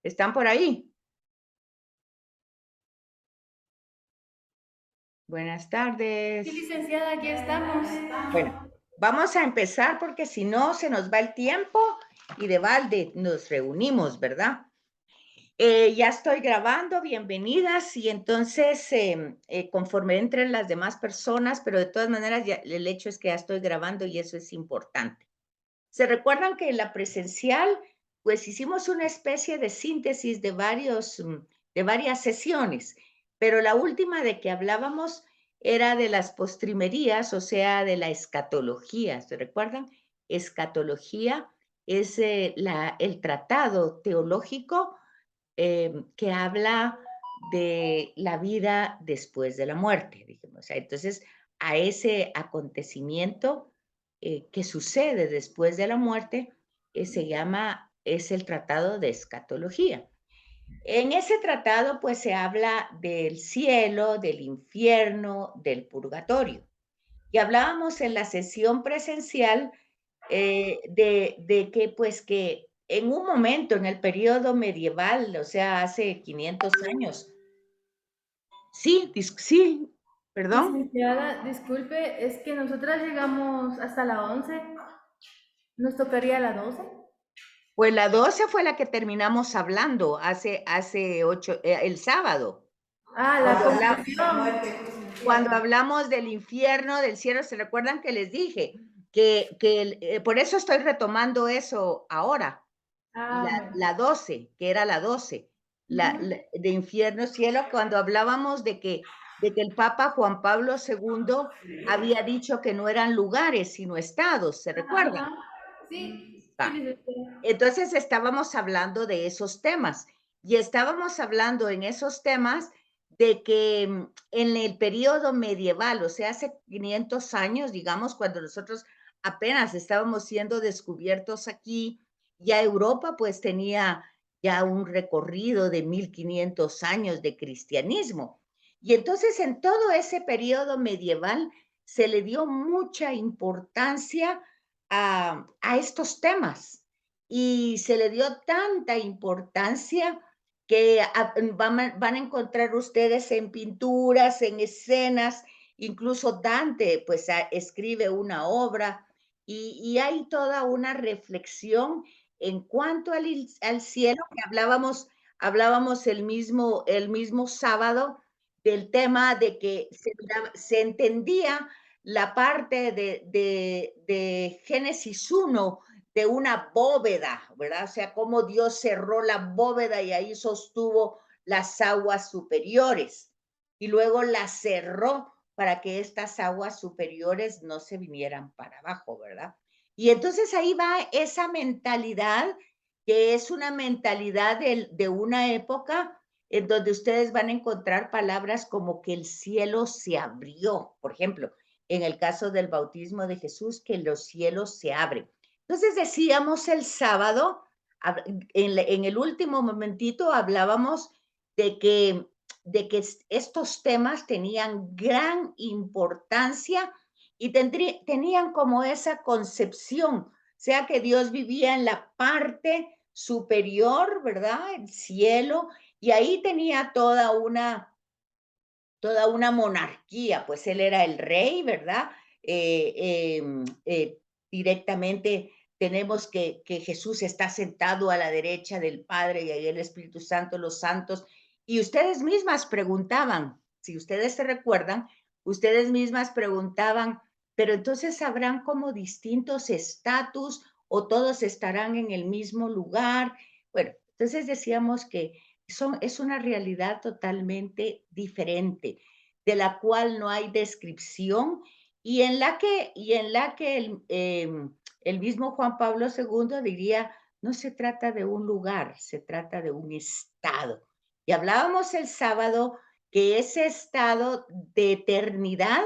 ¿Están por ahí? Buenas Sí, tardes. licenciada, aquí estamos. Bueno, vamos a empezar porque si no se nos va el tiempo y de balde nos reunimos, ¿verdad? Ya estoy grabando, bienvenidas, y entonces conforme entren las demás personas, pero de todas maneras ya, el hecho es que ya estoy grabando y eso es importante. ¿Se recuerdan que en la presencial, pues hicimos una especie de síntesis de de varias sesiones, pero la última de que hablábamos era de las postrimerías, o sea, de la escatología, ¿se recuerdan? Escatología es el tratado teológico que habla de la vida después de la muerte, dijimos. O sea, entonces, a ese acontecimiento que sucede después de la muerte, es el tratado de escatología. En ese tratado, pues se habla del cielo, del infierno, del purgatorio. Y hablábamos en la sesión presencial de que, pues, que en un momento, en el periodo medieval, o sea, hace 500 años. Sí, sí, perdón. Licenciada, disculpe, es que nosotras llegamos hasta la 11. ¿Nos tocaría la 12? Pues la 12 fue la que terminamos hablando hace 8, el sábado, Ah, la cuando habla conclusión. cuando hablamos del infierno, del cielo. ¿Se recuerdan que les dije por eso estoy retomando eso ahora? Ah, bueno. La 12, que era la 12, de infierno, cielo, cuando hablábamos de que el Papa Juan Pablo II había dicho que no eran lugares, sino estados, ¿se recuerdan? Ajá. Sí, sí, Va. licenciada. Entonces estábamos hablando de esos temas y estábamos hablando en esos temas de que en el periodo medieval, o sea, hace 500 años, digamos, cuando nosotros apenas estábamos siendo descubiertos aquí, ya Europa pues tenía ya un recorrido de 1500 años de cristianismo. Y entonces en todo ese periodo medieval se le dio mucha importancia a estos temas y se le dio tanta importancia que van a encontrar ustedes en pinturas, en escenas, incluso Dante pues escribe una obra y hay toda una reflexión en cuanto al cielo que hablábamos el mismo sábado del tema de que se entendía la parte de Génesis 1 de una bóveda, ¿verdad? O sea, cómo Dios cerró la bóveda y ahí sostuvo las aguas superiores y luego la cerró para que estas aguas superiores no se vinieran para abajo, ¿verdad? Y entonces ahí va esa mentalidad, que es una mentalidad de una época en donde ustedes van a encontrar palabras como que el cielo se abrió, por ejemplo, en el caso del bautismo de Jesús, que los cielos se abren. Entonces decíamos el sábado, en el último momentito hablábamos de que, de que estos temas tenían gran importancia y tenían como esa concepción, o sea que Dios vivía en la parte superior, ¿verdad? El cielo, y ahí tenía toda una monarquía, pues él era el rey, ¿verdad? Eh, directamente tenemos que Jesús está sentado a la derecha del Padre y ahí el Espíritu Santo, los santos, y ustedes mismas preguntaban, si ustedes se recuerdan, ustedes mismas preguntaban, pero entonces habrán como distintos estatus o todos estarán en el mismo lugar. Bueno, entonces decíamos que es una realidad totalmente diferente, de la cual no hay descripción y en la que el mismo Juan Pablo II diría, no se trata de un lugar, se trata de un estado. Y hablábamos el sábado que ese estado de eternidad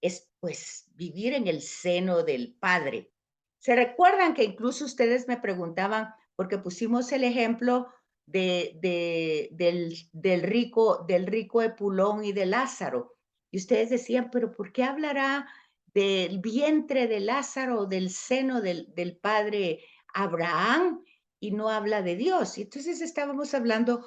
es pues vivir en el seno del Padre. ¿Se recuerdan que incluso ustedes me preguntaban, porque pusimos el ejemplo del rico Epulón y de Lázaro? Y ustedes decían, pero ¿por qué hablará del vientre de Lázaro, del seno del padre Abraham? y no habla de Dios. Y entonces estábamos hablando,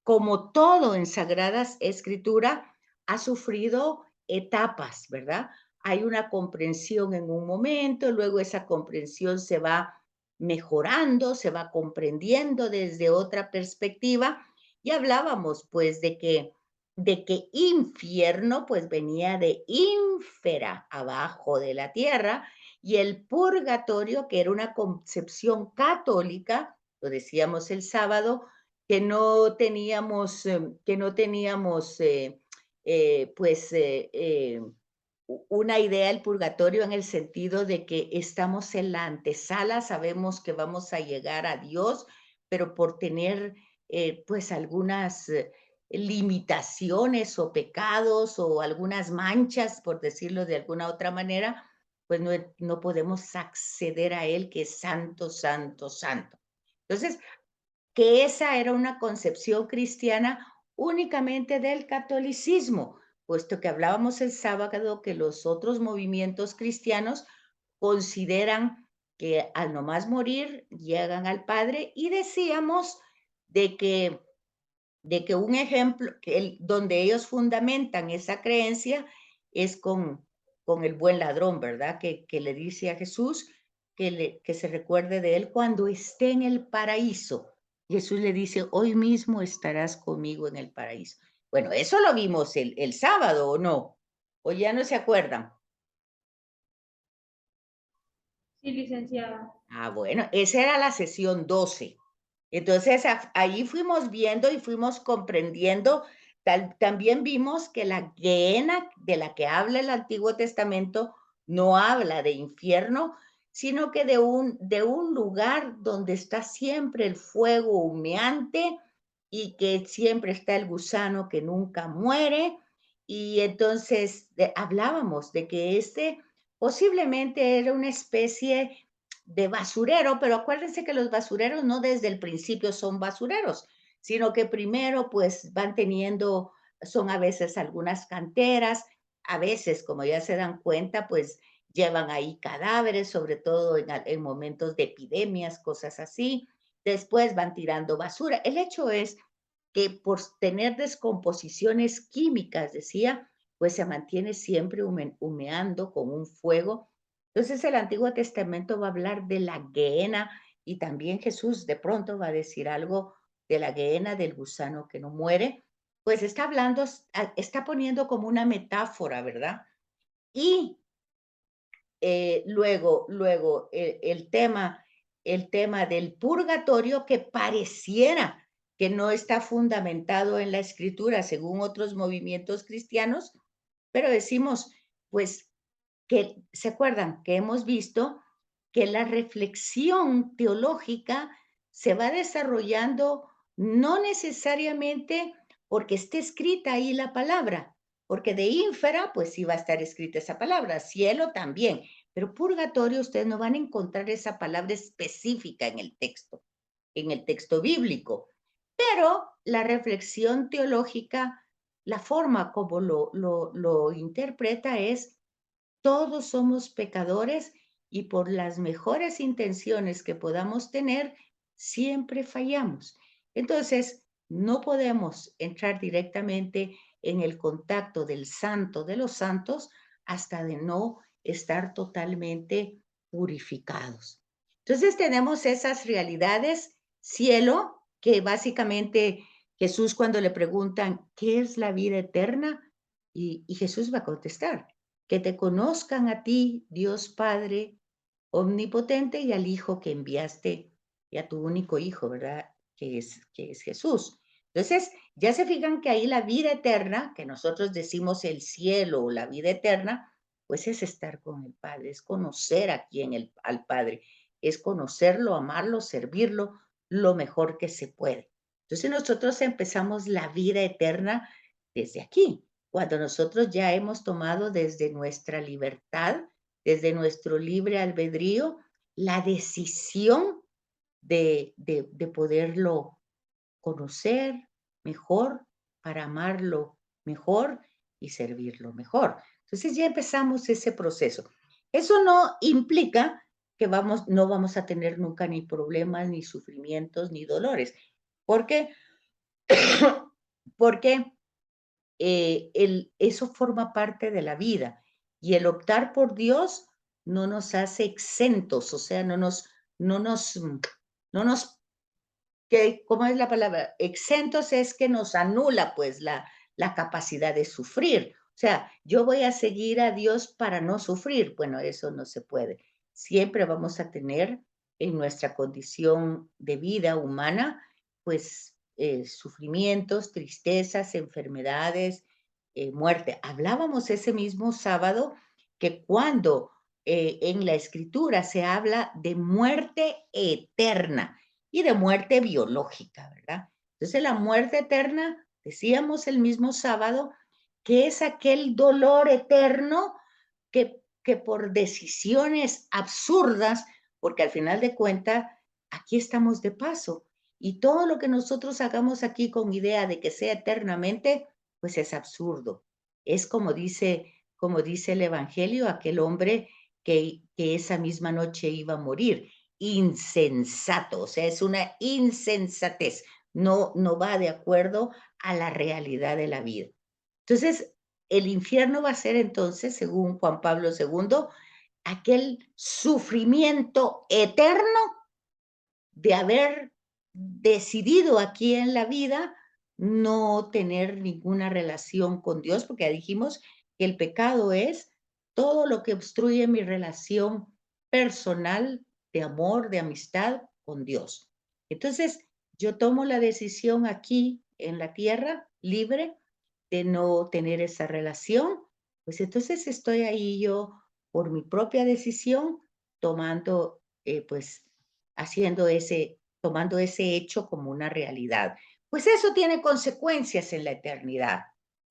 como todo en Sagradas Escritura, ha sufrido etapas, ¿verdad? Hay una comprensión en un momento, luego esa comprensión se va mejorando, se va comprendiendo desde otra perspectiva, y hablábamos pues de que infierno pues venía de infera, abajo de la tierra, y el purgatorio, que era una concepción católica, lo decíamos el sábado, que no teníamos pues una idea del purgatorio en el sentido de que estamos en la antesala, sabemos que vamos a llegar a Dios, pero por tener pues algunas limitaciones o pecados o algunas manchas, por decirlo de alguna otra manera, pues no podemos acceder a Él, que es santo, santo, santo. Entonces, que esa era una concepción cristiana únicamente del catolicismo, puesto que hablábamos el sábado que los otros movimientos cristianos consideran que al nomás morir llegan al Padre, y decíamos de que, un ejemplo donde ellos fundamentan esa creencia es con el buen ladrón, ¿verdad? Que le dice a Jesús que se recuerde de él cuando esté en el paraíso. Jesús le dice, hoy mismo estarás conmigo en el paraíso. Bueno, eso lo vimos el sábado, ¿o no? ¿O ya no se acuerdan? Sí, licenciada. Ah, bueno, esa era la sesión 12. Entonces, ahí fuimos viendo y fuimos comprendiendo. También vimos que la Gehenna de la que habla el Antiguo Testamento no habla de infierno, sino que de un lugar donde está siempre el fuego humeante y que siempre está el gusano que nunca muere. Y entonces hablábamos de que posiblemente era una especie de basurero, pero acuérdense que los basureros no desde el principio son basureros, sino que primero pues van teniendo, son a veces algunas canteras, a veces, como ya se dan cuenta, pues llevan ahí cadáveres, sobre todo en momentos de epidemias, cosas así. Después van tirando basura. El hecho es que por tener descomposiciones químicas, decía, pues se mantiene siempre humeando con un fuego. Entonces el Antiguo Testamento va a hablar de la Gehenna, y también Jesús de pronto va a decir algo de la Gehenna, del gusano que no muere. Pues está hablando, está poniendo como una metáfora, ¿verdad? Y luego el tema del purgatorio, que pareciera que no está fundamentado en la escritura según otros movimientos cristianos, pero decimos, pues, que se acuerdan que hemos visto que la reflexión teológica se va desarrollando no necesariamente porque esté escrita ahí la palabra, porque de ínfera, pues sí va a estar escrita esa palabra, cielo también, pero purgatorio ustedes no van a encontrar esa palabra específica en el texto bíblico. Pero la reflexión teológica, la forma como lo interpreta es: todos somos pecadores y por las mejores intenciones que podamos tener, siempre fallamos. Entonces, no podemos entrar directamente en el contacto del santo de los santos hasta de no estar totalmente purificados. Entonces tenemos esas realidades, cielo, que básicamente Jesús, cuando le preguntan, ¿qué es la vida eterna? Y Jesús va a contestar: que te conozcan a ti, Dios Padre omnipotente, y al Hijo que enviaste, y a tu único Hijo, ¿verdad? Que es Jesús. Entonces, ya se fijan que ahí la vida eterna, que nosotros decimos el cielo o la vida eterna, pues es estar con el Padre, es conocer aquí al Padre, es conocerlo, amarlo, servirlo lo mejor que se puede. Entonces nosotros empezamos la vida eterna desde aquí, cuando nosotros ya hemos tomado desde nuestra libertad, desde nuestro libre albedrío, la decisión de poderlo conocer mejor, para amarlo mejor y servirlo mejor. Entonces ya empezamos ese proceso. Eso no implica que no vamos a tener nunca ni problemas, ni sufrimientos, ni dolores. ¿Por qué? Porque eso forma parte de la vida y el optar por Dios no nos hace exentos, o sea, no nos, no nos ¿cómo es la palabra? Exentos es que nos anula, pues, la capacidad de sufrir. O sea, yo voy a seguir a Dios para no sufrir. Bueno, eso no se puede. Siempre vamos a tener en nuestra condición de vida humana, pues, sufrimientos, tristezas, enfermedades, muerte. Hablábamos ese mismo sábado que cuando, en la Escritura se habla de muerte eterna y de muerte biológica, ¿verdad? Entonces, la muerte eterna, decíamos el mismo sábado, que es aquel dolor eterno que por decisiones absurdas, porque al final de cuentas, aquí estamos de paso, y todo lo que nosotros hagamos aquí con idea de que sea eternamente, pues es absurdo. Es como dice el Evangelio, aquel hombre que esa misma noche iba a morir insensato, o sea, es una insensatez, no va de acuerdo a la realidad de la vida. Entonces, el infierno va a ser entonces, según Juan Pablo II, aquel sufrimiento eterno de haber decidido aquí en la vida no tener ninguna relación con Dios, porque ya dijimos que el pecado es todo lo que obstruye mi relación personal de amor, de amistad con Dios. Entonces, yo tomo la decisión aquí en la tierra, libre, de no tener esa relación, pues entonces estoy ahí yo por mi propia decisión tomando, pues haciendo tomando ese hecho como una realidad. Pues eso tiene consecuencias en la eternidad.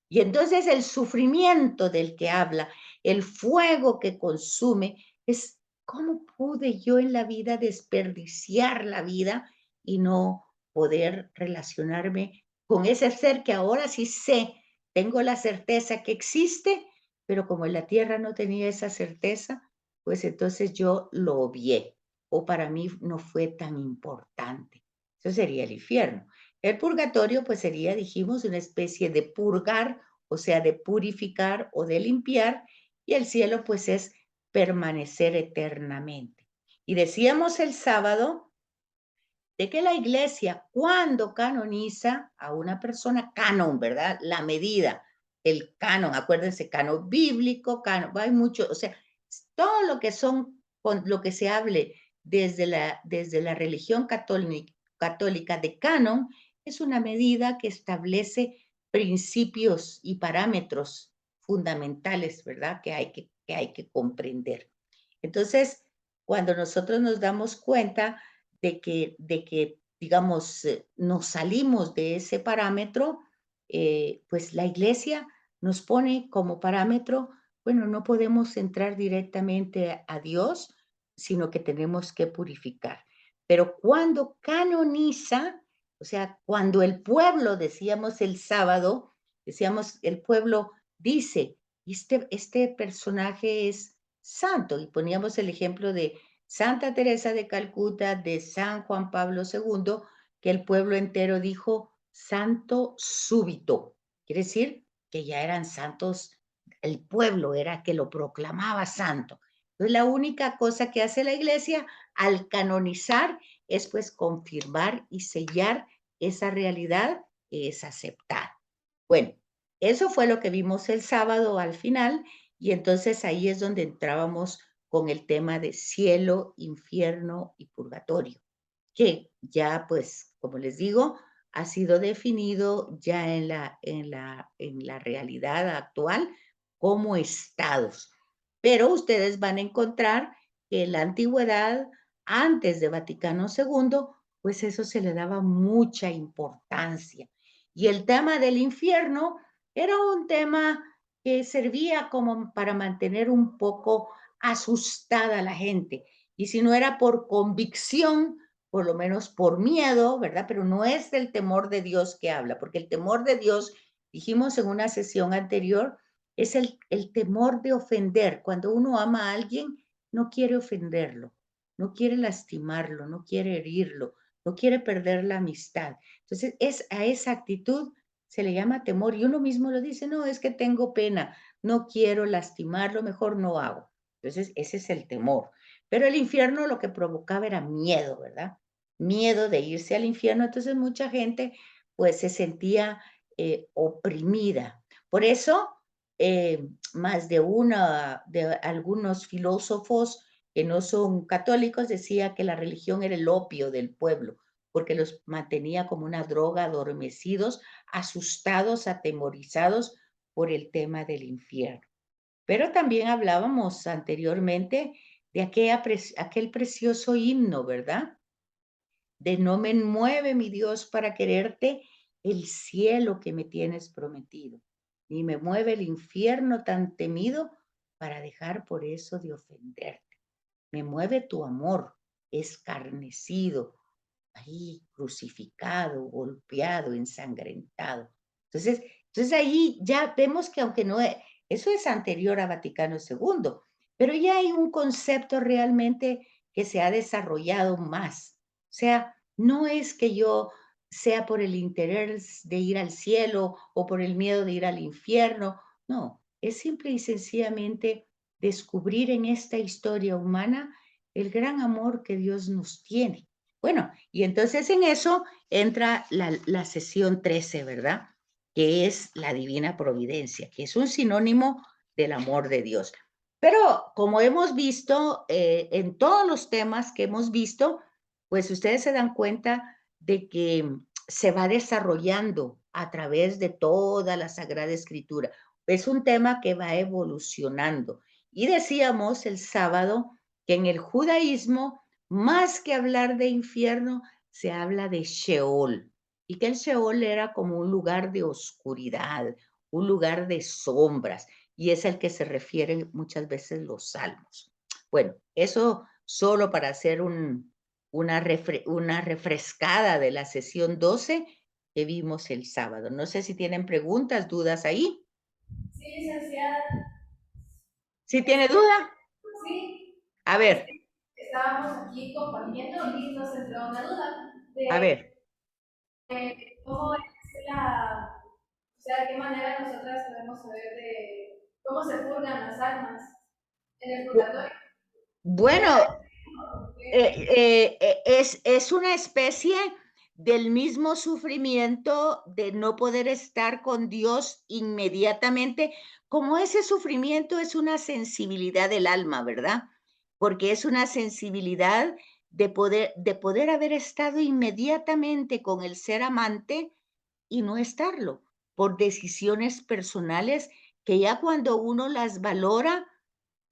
Y entonces el sufrimiento del que habla, el fuego que consume, es cómo pude yo en la vida desperdiciar la vida y no poder relacionarme con ese ser que ahora sí sé, tengo la certeza que existe, pero como en la tierra no tenía esa certeza, pues entonces yo lo obvié o para mí no fue tan importante. Eso sería el infierno. El purgatorio, pues sería, dijimos, una especie de purgar, o sea, de purificar o de limpiar, y el cielo, pues es permanecer eternamente. Y decíamos el sábado de que la iglesia, cuando canoniza a una persona, canon, ¿verdad? La medida, el canon, acuérdense, canon bíblico, canon, hay mucho, o sea, todo lo que son, con lo que se hable desde la religión católica de canon, es una medida que establece principios y parámetros fundamentales, ¿verdad? Que hay que comprender. Entonces, cuando nosotros nos damos cuenta de que digamos, nos salimos de ese parámetro, pues la iglesia nos pone como parámetro, bueno, no podemos entrar directamente a Dios, sino que tenemos que purificar. Pero cuando canoniza, o sea, cuando el pueblo, decíamos el sábado, decíamos, el pueblo dice, este personaje es santo, y poníamos el ejemplo de Santa Teresa de Calcuta, de San Juan Pablo II, que el pueblo entero dijo santo súbito. Quiere decir que ya eran santos, el pueblo era que lo proclamaba santo. Entonces, la única cosa que hace la iglesia al canonizar es pues confirmar y sellar esa realidad que es aceptar. Bueno, eso fue lo que vimos el sábado al final, y entonces ahí es donde entrábamos con el tema de cielo, infierno y purgatorio, que ya pues, como les digo, ha sido definido ya en la realidad actual como estados. Pero ustedes van a encontrar que en la antigüedad, antes de Vaticano II, pues eso se le daba mucha importancia. Y el tema del infierno era un tema que servía como para mantener un poco asustada a la gente. Y si no era por convicción, por lo menos por miedo, ¿verdad? Pero no es del temor de Dios que habla, porque el temor de Dios, dijimos en una sesión anterior, es el temor de ofender. Cuando uno ama a alguien, no quiere ofenderlo. no quiere lastimarlo, no quiere herirlo, no quiere perder la amistad. Entonces, a esa actitud se le llama temor y uno mismo lo dice, no, es que tengo pena, no quiero lastimarlo, mejor no hago. Entonces, ese es el temor. Pero el infierno lo que provocaba era miedo, ¿verdad? Miedo de irse al infierno. Entonces, mucha gente pues se sentía oprimida. Por eso, más de una, de algunos filósofos que no son católicos decía que la religión era el opio del pueblo, porque los mantenía como una droga, adormecidos, asustados, atemorizados por el tema del infierno. Pero también hablábamos anteriormente de aquel precioso himno, ¿verdad? De no me mueve mi Dios para quererte el cielo que me tienes prometido, ni me mueve el infierno tan temido para dejar por eso de ofenderte. Me mueve tu amor escarnecido, ahí crucificado, golpeado, ensangrentado. Entonces, entonces ahí ya vemos que aunque no, eso es anterior a Vaticano II, pero ya hay un concepto realmente que se ha desarrollado más. O sea, no es que yo sea por el interés de ir al cielo o por el miedo de ir al infierno, no, es simple y sencillamente descubrir en esta historia humana el gran amor que Dios nos tiene. Bueno, y entonces en eso entra la sesión 13, ¿verdad? Que es la divina providencia, que es un sinónimo del amor de Dios. Pero como hemos visto en todos los temas que hemos visto, pues ustedes se dan cuenta de que se va desarrollando a través de toda la Sagrada Escritura. Es un tema que va evolucionando. Y decíamos el sábado que en el judaísmo, más que hablar de infierno, se habla de Sheol. Y que el Sheol era como un lugar de oscuridad, un lugar de sombras y es al que se refieren muchas veces los salmos. Bueno, eso solo para hacer una refrescada de la sesión 12 que vimos el sábado. No sé si tienen preguntas, dudas ahí. Sí, licenciada. ¿Sí tiene Este, duda? sí, A es ver, que estábamos aquí compartiendo y nos entró una duda a de ver. cómo es la, o sea, de qué manera nosotras podemos saber de cómo se purgan las almas en el purgatorio. ¿Tiene Bueno, algo que es una especie del mismo sufrimiento de no poder estar con Dios inmediatamente, como ese sufrimiento es una sensibilidad del alma, ¿verdad? Porque es una sensibilidad de poder haber estado inmediatamente con el ser amante y no estarlo, por decisiones personales que ya cuando uno las valora,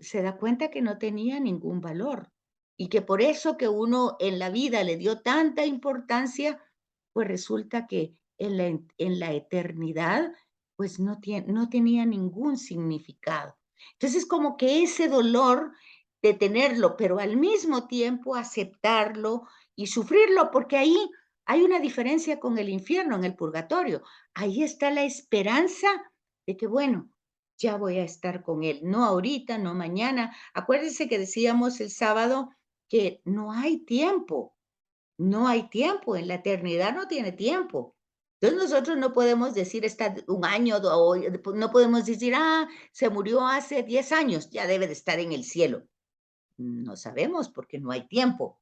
se da cuenta que no tenía ningún valor y que por eso que uno en la vida le dio tanta importancia, pues resulta que en la eternidad, pues no tenía ningún significado. Entonces, como que ese dolor de tenerlo, pero al mismo tiempo aceptarlo y sufrirlo, porque ahí hay una diferencia con el infierno, en el purgatorio. Ahí está la esperanza de que, bueno, ya voy a estar con él, no ahorita, no mañana. Acuérdense que decíamos el sábado que no hay tiempo, no hay tiempo, en la eternidad no tiene tiempo. Entonces nosotros no podemos decir está un año, no podemos decir, se murió hace 10 años, ya debe de estar en el cielo. No sabemos porque no hay tiempo.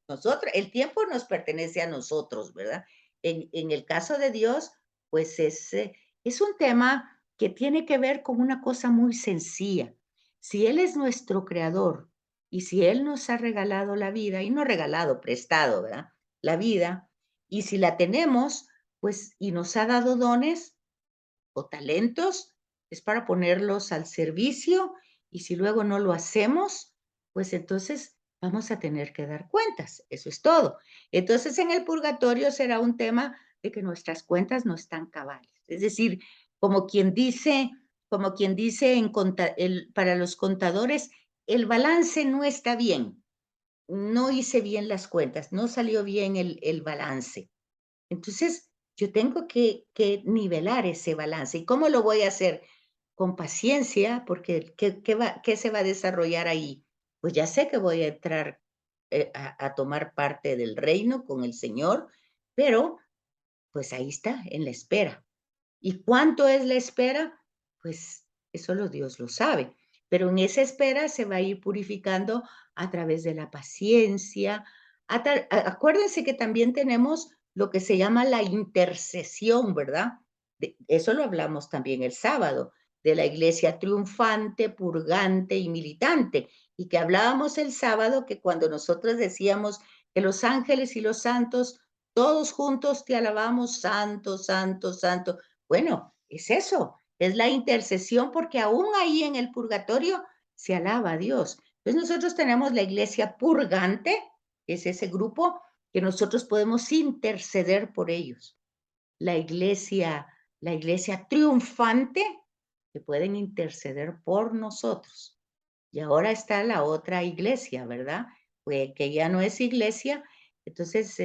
El tiempo nos pertenece a nosotros, ¿verdad? En el caso de Dios, pues es un tema que tiene que ver con una cosa muy sencilla. Si Él es nuestro creador y si Él nos ha regalado la vida, y no regalado, prestado, ¿verdad? La vida, y si la tenemos, pues, y nos ha dado dones o talentos, es para ponerlos al servicio y si luego no lo hacemos, pues entonces vamos a tener que dar cuentas. Eso es todo. Entonces en el purgatorio será un tema de que nuestras cuentas no están cabales. Es decir, como quien dice, para los contadores, el balance no está bien. No hice bien las cuentas, no salió bien el balance. Entonces, yo tengo que nivelar ese balance. ¿Y cómo lo voy a hacer? Con paciencia, porque ¿qué se va a desarrollar ahí? Pues ya sé que voy a entrar a tomar parte del reino con el Señor, pero pues ahí está, en la espera. ¿Y cuánto es la espera? Pues eso solo Dios lo sabe. Pero en esa espera se va a ir purificando a través de la paciencia. Acuérdense que también tenemos lo que se llama la intercesión, ¿verdad? Eso lo hablamos también el sábado, de la iglesia triunfante, purgante y militante. Y que hablábamos el sábado que cuando nosotros decíamos que los ángeles y los santos, todos juntos te alabamos, santo, santo, santo. Bueno, es eso, es la intercesión, porque aún ahí en el purgatorio se alaba a Dios. Entonces nosotros tenemos la iglesia purgante, es ese grupo que nosotros podemos interceder por ellos. La iglesia, la iglesia triunfante, que pueden interceder por nosotros. Y ahora está la otra iglesia, ¿verdad? Pues que ya no es iglesia. Entonces,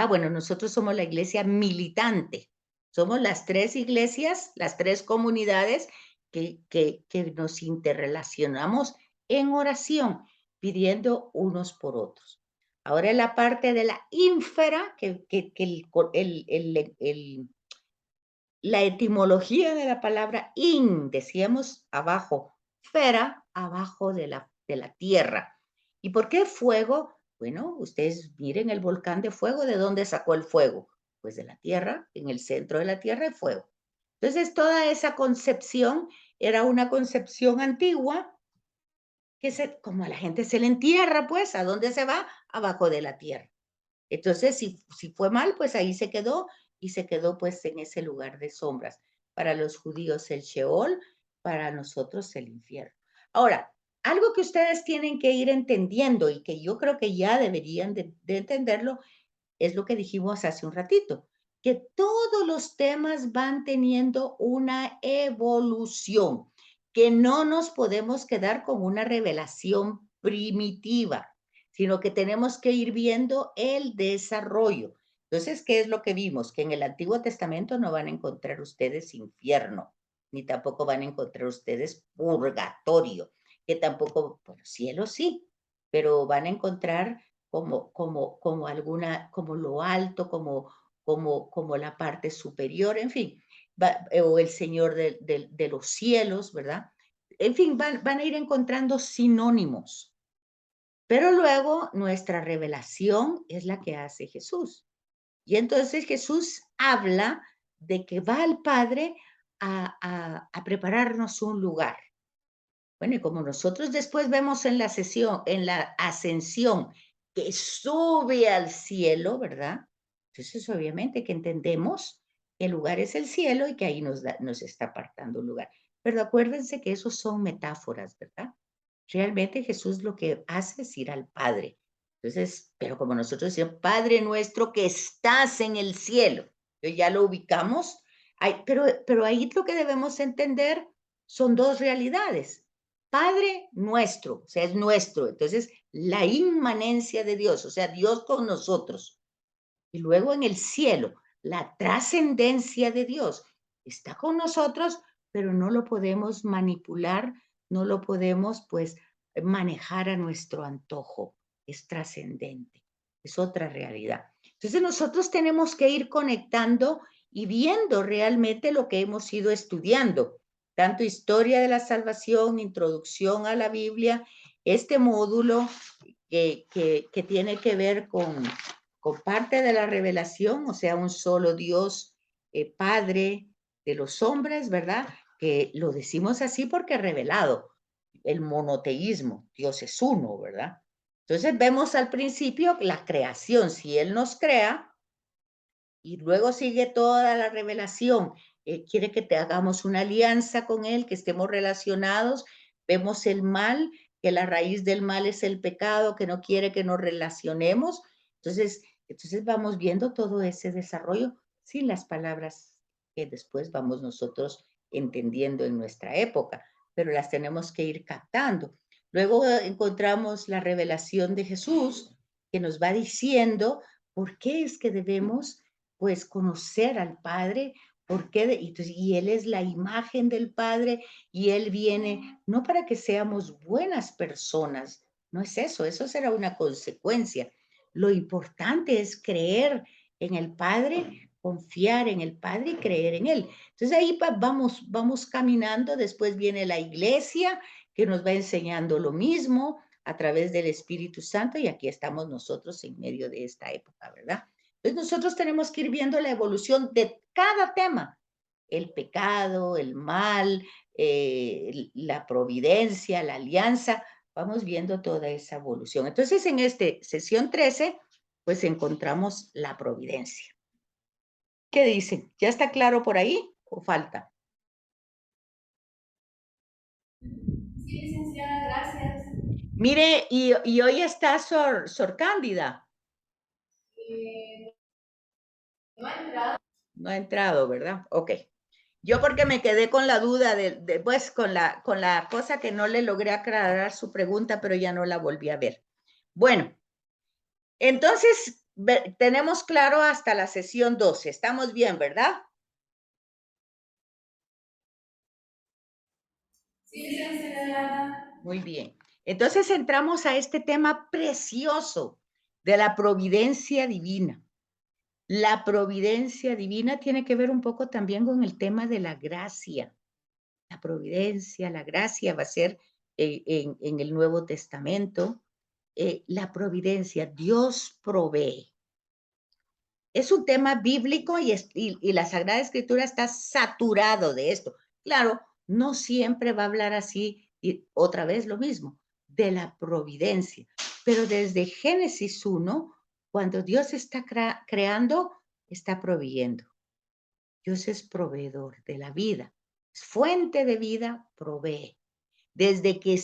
bueno, nosotros somos la iglesia militante. Somos las tres iglesias, las tres comunidades que nos interrelacionamos en oración, pidiendo unos por otros. Ahora la parte de la ínfera, que la etimología de la palabra in, decíamos abajo, fera, abajo de la tierra. ¿Y por qué fuego? Bueno, ustedes miren el volcán de fuego, ¿de dónde sacó el fuego? Pues de la tierra, en el centro de la tierra hay fuego. Entonces, toda esa concepción era una concepción antigua como a la gente se le entierra, pues, ¿a dónde se va? Abajo de la tierra. Entonces, si fue mal, pues ahí se quedó y se quedó pues en ese lugar de sombras. Para los judíos el Sheol, para nosotros el infierno. Ahora, algo que ustedes tienen que ir entendiendo y que yo creo que ya deberían de entenderlo es lo que dijimos hace un ratito, que todos los temas van teniendo una evolución, que no nos podemos quedar con una revelación primitiva, sino que tenemos que ir viendo el desarrollo. Entonces, ¿qué es lo que vimos? Que en el Antiguo Testamento no van a encontrar ustedes infierno, ni tampoco van a encontrar ustedes purgatorio, que tampoco, bueno, cielo sí, pero van a encontrar como alguna, como lo alto, como la parte superior, en fin, o el Señor de los cielos, ¿verdad? En fin, van a ir encontrando sinónimos. Pero luego nuestra revelación es la que hace Jesús. Y entonces Jesús habla de que va al Padre a prepararnos un lugar. Bueno, y como nosotros después vemos en la sesión, en la ascensión, que sube al cielo, ¿verdad? Entonces, obviamente que entendemos que el lugar es el cielo y que ahí nos está apartando un lugar. Pero acuérdense que esos son metáforas, ¿verdad? Realmente Jesús lo que hace es ir al Padre. Entonces, pero como nosotros decimos, Padre nuestro que estás en el cielo, ya lo ubicamos, pero ahí lo que debemos entender son dos realidades. Padre nuestro, o sea, es nuestro. Entonces, la inmanencia de Dios, o sea, Dios con nosotros. Y luego en el cielo, la trascendencia de Dios está con nosotros, pero no lo podemos manipular, no lo podemos, pues, manejar a nuestro antojo. Es trascendente, es otra realidad. Entonces, nosotros tenemos que ir conectando y viendo realmente lo que hemos ido estudiando tanto historia de la salvación, introducción a la Biblia, este módulo que tiene que ver con parte de la revelación, o sea, un solo Dios, Padre de los hombres, ¿verdad? Que lo decimos así porque es revelado, el monoteísmo, Dios es uno, ¿verdad? Entonces vemos al principio la creación, si Él nos crea, y luego sigue toda la revelación. Quiere que te hagamos una alianza con Él, que estemos relacionados. Vemos el mal, que la raíz del mal es el pecado, que no quiere que nos relacionemos. Entonces vamos viendo todo ese desarrollo sin las palabras que después vamos nosotros entendiendo en nuestra época, pero las tenemos que ir captando. Luego encontramos la revelación de Jesús, que nos va diciendo por qué es que debemos pues conocer al Padre, porque y Él es la imagen del Padre y Él viene no para que seamos buenas personas, No es eso, eso será una consecuencia. Lo importante es creer en el Padre, confiar en el Padre y creer en Él. Entonces ahí vamos caminando, después viene la iglesia que nos va enseñando lo mismo a través del Espíritu Santo y aquí estamos nosotros en medio de esta época, ¿verdad? Entonces nosotros tenemos que ir viendo la evolución de cada tema, el pecado, el mal, la providencia, la alianza, vamos viendo toda esa evolución. Entonces, en este sesión 13, pues encontramos la providencia. ¿Qué dicen? ¿Ya está claro por ahí o falta? Sí, licenciada, gracias. Mire, y hoy está Sor Cándida. No ha entrado. No ha entrado, ¿verdad? Ok. Yo porque me quedé con la duda pues con la cosa que no le logré aclarar su pregunta, pero ya no la volví a ver. Bueno, entonces tenemos claro hasta la sesión 12. Estamos bien, ¿verdad? Sí, licenciada. Muy bien. Entonces entramos a este tema precioso de la providencia divina. La providencia divina tiene que ver un poco también con el tema de la gracia. La providencia, la gracia va a ser en el Nuevo Testamento. La providencia, Dios provee. Es un tema bíblico y la Sagrada Escritura está saturado de esto. Claro, no siempre va a hablar así, y otra vez lo mismo, de la providencia. Pero desde Génesis 1, cuando Dios está creando, está proveyendo. Dios es proveedor de la vida, es fuente de vida, provee. Desde que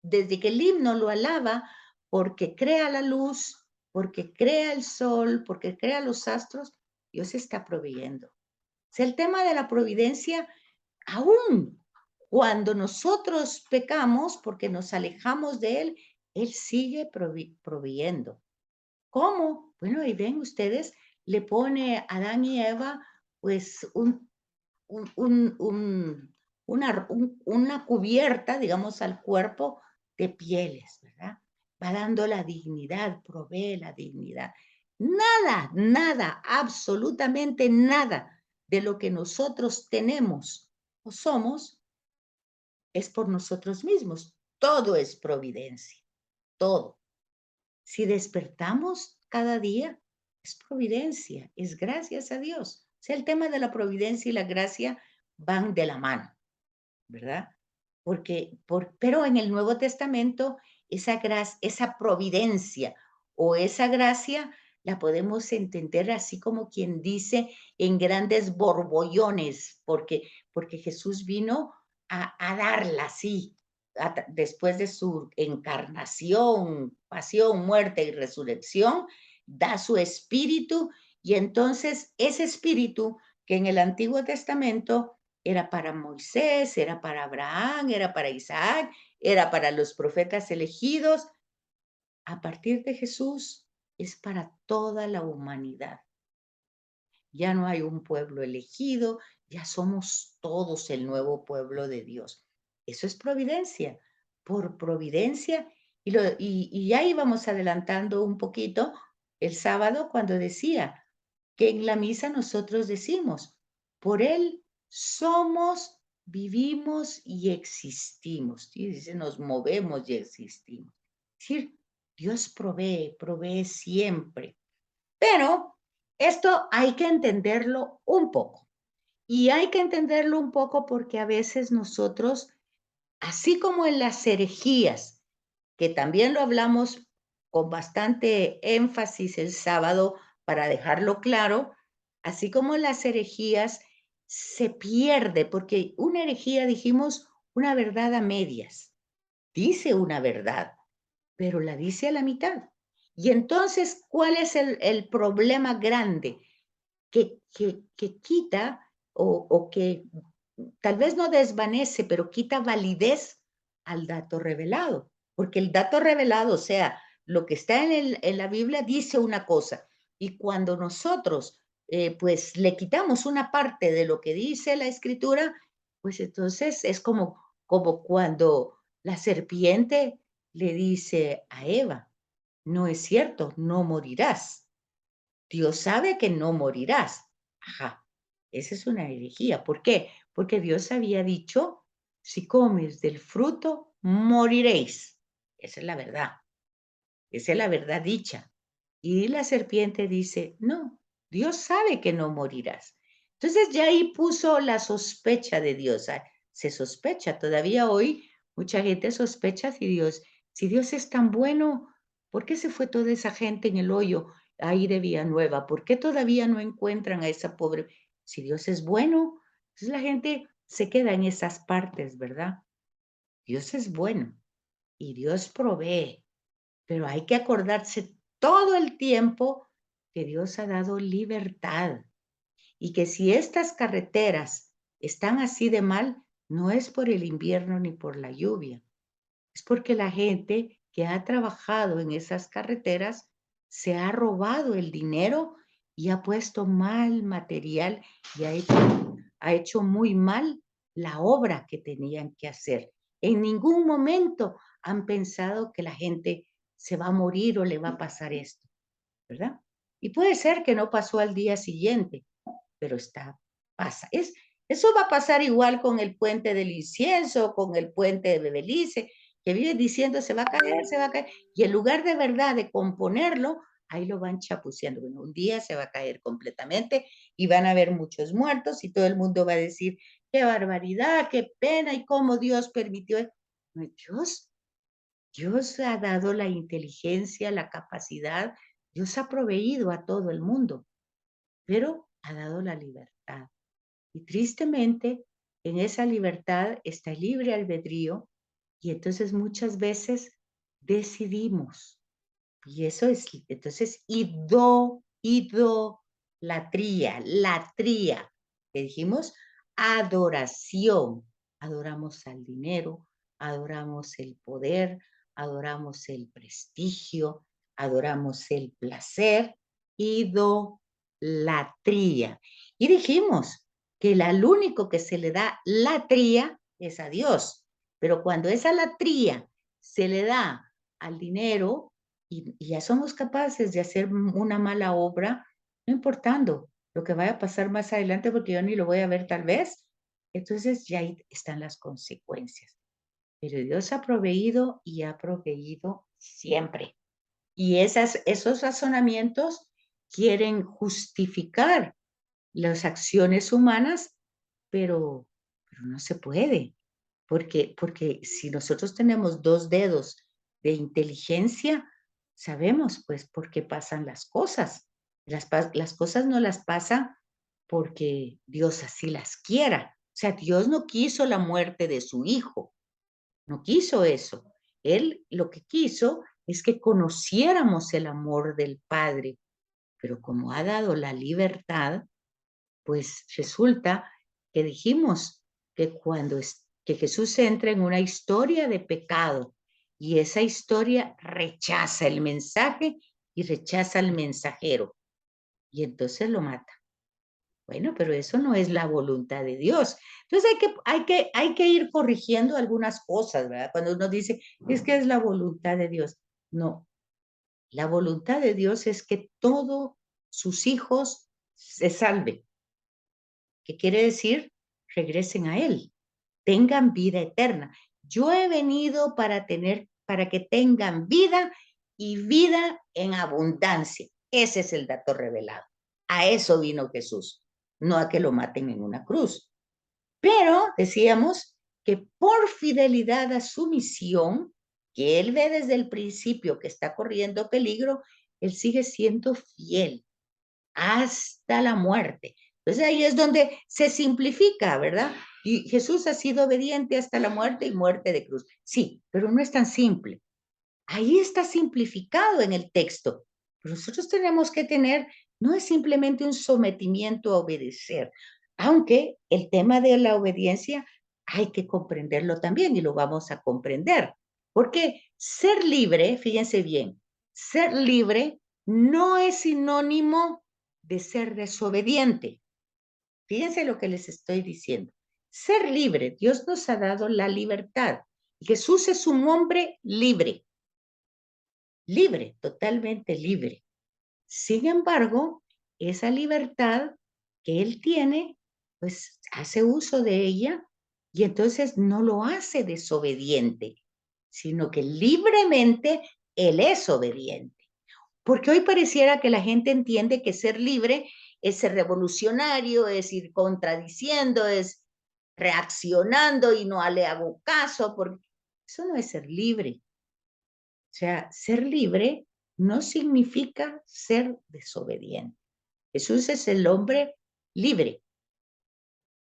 desde que el himno lo alaba, porque crea la luz, porque crea el sol, porque crea los astros, Dios está proveyendo. O sea, el tema de la providencia, aún cuando nosotros pecamos, porque nos alejamos de Él sigue proveyendo. ¿Cómo? Bueno, ahí ven ustedes, le pone a Adán y Eva, pues, una cubierta, digamos, al cuerpo de pieles, ¿verdad? Va dando la dignidad, provee la dignidad. Nada, nada, absolutamente nada de lo que nosotros tenemos o somos es por nosotros mismos. Todo es providencia, todo. Si despertamos cada día, es providencia, es gracias a Dios. O sea, el tema de la providencia y la gracia van de la mano, ¿verdad? Pero en el Nuevo Testamento, esa providencia o esa gracia la podemos entender así como quien dice en grandes borbollones, porque Jesús vino a darla así, después de su encarnación, pasión, muerte y resurrección, da su espíritu y entonces ese espíritu que en el Antiguo Testamento era para Moisés, era para Abraham, era para Isaac, era para los profetas elegidos. A partir de Jesús es para toda la humanidad. Ya no hay un pueblo elegido, ya somos todos el nuevo pueblo de Dios. Eso es providencia, por providencia. Y ya íbamos adelantando un poquito el sábado cuando decía que en la misa nosotros decimos, por Él somos, vivimos y existimos. ¿Sí? Dice, nos movemos y existimos. Es decir, Dios provee, provee siempre. Pero esto hay que entenderlo un poco. Y hay que entenderlo un poco porque a veces nosotros, así como en las herejías, que también lo hablamos con bastante énfasis el sábado para dejarlo claro, así como en las herejías se pierde, porque una herejía, dijimos, una verdad a medias. Dice una verdad, pero la dice a la mitad. Y entonces, ¿cuál es el problema grande? Que quita o que tal vez no desvanece, pero quita validez al dato revelado. Porque el dato revelado, o sea, lo que está en la Biblia dice una cosa. Y cuando nosotros, pues, le quitamos una parte de lo que dice la Escritura, pues entonces es como cuando la serpiente le dice a Eva, no es cierto, no morirás. Dios sabe que no morirás. Ajá, esa es una herejía. ¿Por qué? Porque Dios había dicho, si comes del fruto, moriréis. Esa es la verdad. Esa es la verdad dicha. Y la serpiente dice, no, Dios sabe que no morirás. Entonces ya ahí puso la sospecha de Dios. Se sospecha, todavía hoy mucha gente sospecha si Dios es tan bueno, ¿por qué se fue toda esa gente en el hoyo ahí de Villanueva? ¿Por qué todavía no encuentran a esa pobre? Si Dios es bueno, entonces la gente se queda en esas partes, ¿verdad? Dios es bueno y Dios provee, pero hay que acordarse todo el tiempo que Dios ha dado libertad y que si estas carreteras están así de mal, no es por el invierno ni por la lluvia, es porque la gente que ha trabajado en esas carreteras se ha robado el dinero y ha puesto mal material y ha hecho muy mal la obra que tenían que hacer. En ningún momento han pensado que la gente se va a morir o le va a pasar esto, ¿verdad? Y puede ser que no pasó al día siguiente, pero pasa. Eso va a pasar igual con el puente del incienso, con el puente de Bebelice, que vive diciendo se va a caer, se va a caer, y en lugar de verdad de componerlo, ahí lo van chapuceando. Bueno, un día se va a caer completamente y van a haber muchos muertos y todo el mundo va a decir, qué barbaridad, qué pena y cómo Dios permitió. No, Dios ha dado la inteligencia, la capacidad, Dios ha proveído a todo el mundo, pero ha dado la libertad. Y tristemente, en esa libertad está el libre albedrío y entonces muchas veces decidimos. Y eso es, entonces, latría, que dijimos, adoración. Adoramos al dinero, adoramos el poder, adoramos el prestigio, adoramos el placer, idolatría. Y dijimos que al único que se le da latría es a Dios, pero cuando esa latría se le da al dinero, y ya somos capaces de hacer una mala obra, no importando lo que vaya a pasar más adelante, porque yo ni lo voy a ver tal vez. Entonces ya ahí están las consecuencias. Pero Dios ha proveído y ha proveído siempre. Y esos razonamientos quieren justificar las acciones humanas, pero no se puede, porque si nosotros tenemos dos dedos de inteligencia, sabemos pues por qué pasan las cosas. Las cosas no las pasan porque Dios así las quiera. O sea, Dios no quiso la muerte de su hijo, no quiso eso. Él lo que quiso es que conociéramos el amor del Padre, pero como ha dado la libertad, pues resulta que dijimos que que Jesús entra en una historia de pecado y esa historia rechaza el mensaje y rechaza al mensajero y entonces lo mata. Bueno, pero eso no es la voluntad de Dios. Entonces hay que ir corrigiendo algunas cosas, ¿verdad? Cuando uno dice, es que es la voluntad de Dios. No, la voluntad de Dios es que todos sus hijos se salven. ¿Qué quiere decir? Regresen a Él, tengan vida eterna. Yo he venido para que tengan vida y vida en abundancia. Ese es el dato revelado. A eso vino Jesús, no a que lo maten en una cruz. Pero decíamos que por fidelidad a su misión, que Él ve desde el principio que está corriendo peligro, Él sigue siendo fiel hasta la muerte. Entonces ahí es donde se simplifica, ¿verdad? Y Jesús ha sido obediente hasta la muerte y muerte de cruz. Sí, pero no es tan simple. Ahí está simplificado en el texto. Pero nosotros tenemos que tener, no es simplemente un sometimiento a obedecer, aunque el tema de la obediencia hay que comprenderlo también y lo vamos a comprender. Porque ser libre, fíjense bien, ser libre no es sinónimo de ser desobediente. Fíjense lo que les estoy diciendo. Ser libre, Dios nos ha dado la libertad. Jesús es un hombre libre, libre, totalmente libre. Sin embargo, esa libertad que él tiene, pues hace uso de ella y entonces no lo hace desobediente, sino que libremente él es obediente. Porque hoy pareciera que la gente entiende que ser libre es ser revolucionario, es ir contradiciendo, es reaccionando y no le hago caso, porque eso no es ser libre. O sea, ser libre no significa ser desobediente. Jesús es el hombre libre,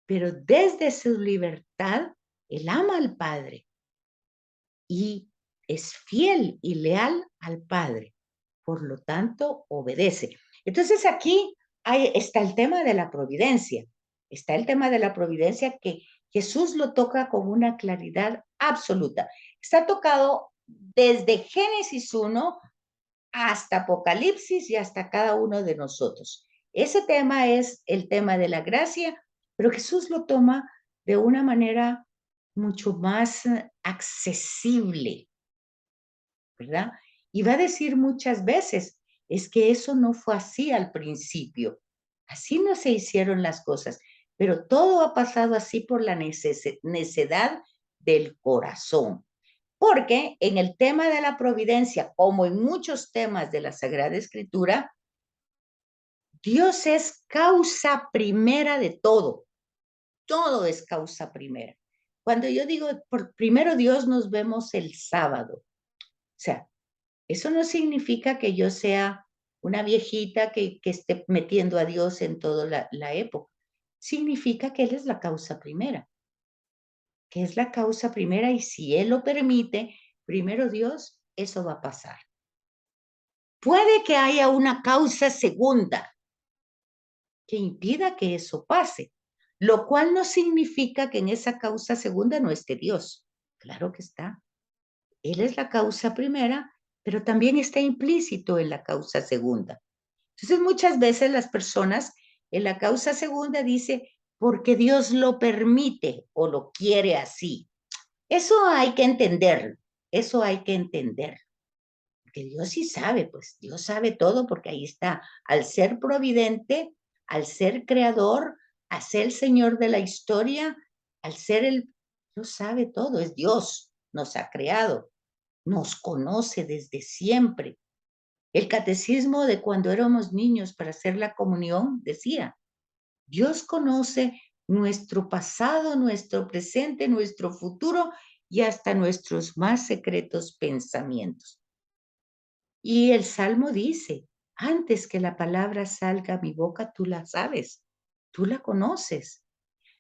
pero desde su libertad, él ama al Padre y es fiel y leal al Padre. Por lo tanto, obedece. Entonces aquí está el tema de la providencia. Está el tema de la providencia que Jesús lo toca con una claridad absoluta. Está tocado desde Génesis 1 hasta Apocalipsis y hasta cada uno de nosotros. Ese tema es el tema de la gracia, pero Jesús lo toma de una manera mucho más accesible, ¿verdad? Y va a decir muchas veces, es que eso no fue así al principio, así no se hicieron las cosas, pero todo ha pasado así por la necedad del corazón. Porque en el tema de la providencia, como en muchos temas de la Sagrada Escritura, Dios es causa primera de todo. Todo es causa primera. Cuando yo digo, por primero Dios nos vemos el sábado. O sea, eso no significa que yo sea una viejita que esté metiendo a Dios en toda la época. Significa que Él es la causa primera, que es la causa primera y si Él lo permite, primero Dios, eso va a pasar. Puede que haya una causa segunda que impida que eso pase, lo cual no significa que en esa causa segunda no esté Dios. Claro que está. Él es la causa primera, pero también está implícito en la causa segunda. Entonces, muchas veces las personas en la causa segunda dice, porque Dios lo permite o lo quiere así. Eso hay que entenderlo, eso hay que entender. Porque Dios sí sabe, pues Dios sabe todo porque ahí está, al ser providente, al ser creador, al ser el Señor de la historia, al ser el, Dios sabe todo, es Dios, nos ha creado, nos conoce desde siempre. El catecismo de cuando éramos niños para hacer la comunión decía, Dios conoce nuestro pasado, nuestro presente, nuestro futuro y hasta nuestros más secretos pensamientos. Y el Salmo dice, antes que la palabra salga a mi boca, tú la sabes, tú la conoces.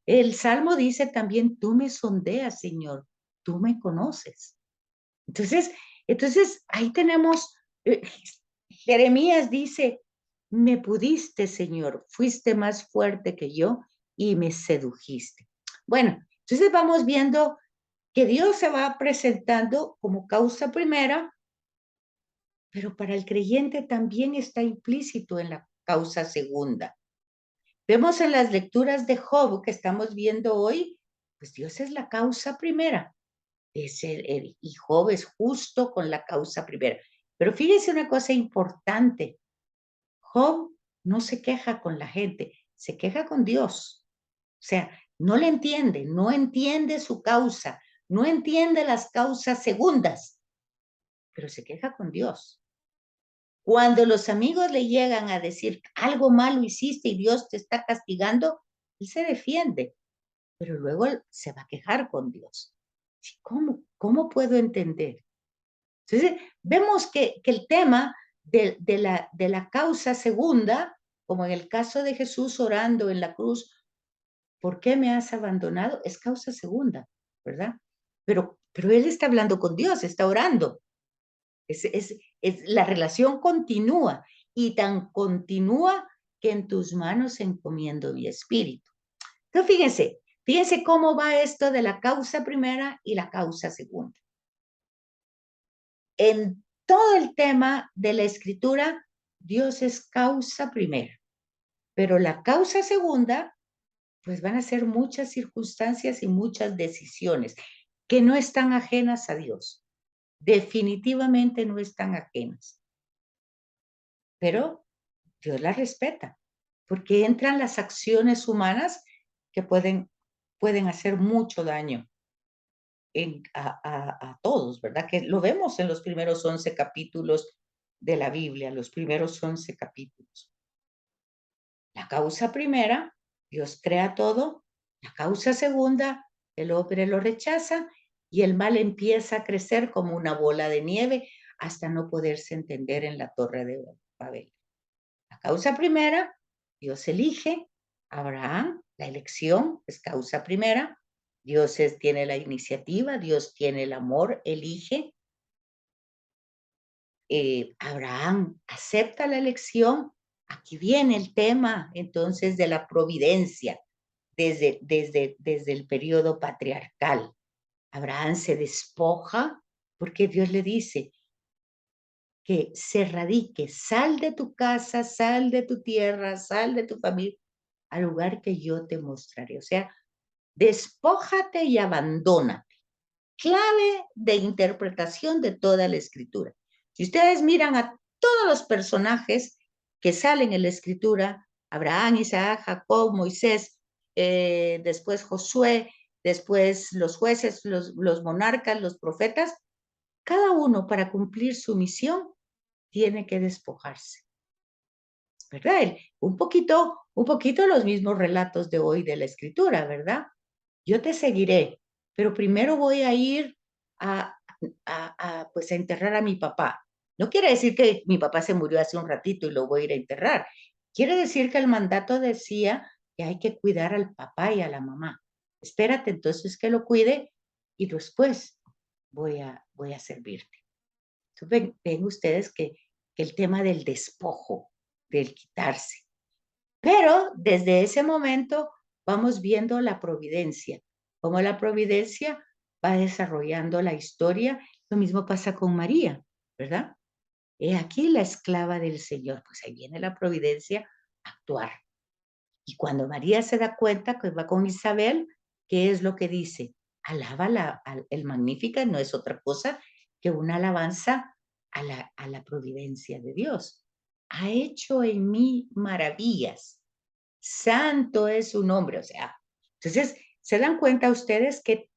El Salmo dice también, tú me sondeas, Señor, tú me conoces. Entonces, entonces ahí tenemos, Jeremías dice, me pudiste, Señor, fuiste más fuerte que yo y me sedujiste. Bueno, entonces vamos viendo que Dios se va presentando como causa primera, pero para el creyente también está implícito en la causa segunda. Vemos en las lecturas de Job que estamos viendo hoy, pues Dios es la causa primera. Y Job es justo con la causa primera. Pero fíjense una cosa importante. Job no se queja con la gente, se queja con Dios. O sea, no le entiende, no entiende su causa, no entiende las causas segundas, pero se queja con Dios. Cuando los amigos le llegan a decir algo malo hiciste y Dios te está castigando, él se defiende, pero luego se va a quejar con Dios. ¿Cómo puedo entender? Entonces, vemos que el tema de la causa segunda, como en el caso de Jesús orando en la cruz, ¿por qué me has abandonado? Es causa segunda, ¿verdad? Pero él está hablando con Dios, está orando. La relación continúa y tan continúa que en tus manos encomiendo mi espíritu. Entonces, fíjense cómo va esto de la causa primera y la causa segunda. En todo el tema de la escritura, Dios es causa primera, pero la causa segunda, pues van a ser muchas circunstancias y muchas decisiones. que no están ajenas a Dios. Definitivamente no están ajenas. Pero Dios las respeta, porque entran las acciones humanas que pueden hacer mucho daño a todos, ¿verdad? Que lo vemos en los primeros 11 capítulos de la Biblia, los primeros 11 capítulos. La causa primera, Dios crea todo. La causa segunda, el hombre lo rechaza y el mal empieza a crecer como una bola de nieve hasta no poderse entender en la torre de Babel. La causa primera, Dios elige a Abraham, la elección es causa primera. Dios tiene la iniciativa, Dios tiene el amor, elige. Abraham acepta la elección. Aquí viene el tema entonces de la providencia desde el periodo patriarcal. Abraham se despoja porque Dios le dice que se radique, sal de tu casa, sal de tu tierra, sal de tu familia, al lugar que yo te mostraré. O sea, despójate y abandónate. Clave de interpretación de toda la escritura. Si ustedes miran a todos los personajes que salen en la escritura, Abraham, Isaac, Jacob, Moisés, después Josué, después los jueces, los monarcas, los profetas, cada uno para cumplir su misión tiene que despojarse. ¿Verdad? Un poquito los mismos relatos de hoy de la escritura, ¿verdad? Yo te seguiré, pero primero voy a ir pues a enterrar a mi papá. No quiere decir que mi papá se murió hace un ratito y lo voy a ir a enterrar. Quiere decir que el mandato decía que hay que cuidar al papá y a la mamá. Espérate entonces que lo cuide y después voy a servirte. Entonces, ven ustedes que el tema del despojo, del quitarse. Pero desde ese momento vamos viendo la providencia, cómo la providencia va desarrollando la historia. Lo mismo pasa con María, ¿verdad? He aquí la esclava del Señor. Pues ahí viene la providencia a actuar. Y cuando María se da cuenta que va con Isabel, ¿qué es lo que dice? Alaba el Magnífica, no es otra cosa que una alabanza a la providencia de Dios. Ha hecho en mí maravillas. Santo es su nombre. O sea, entonces se dan cuenta ustedes que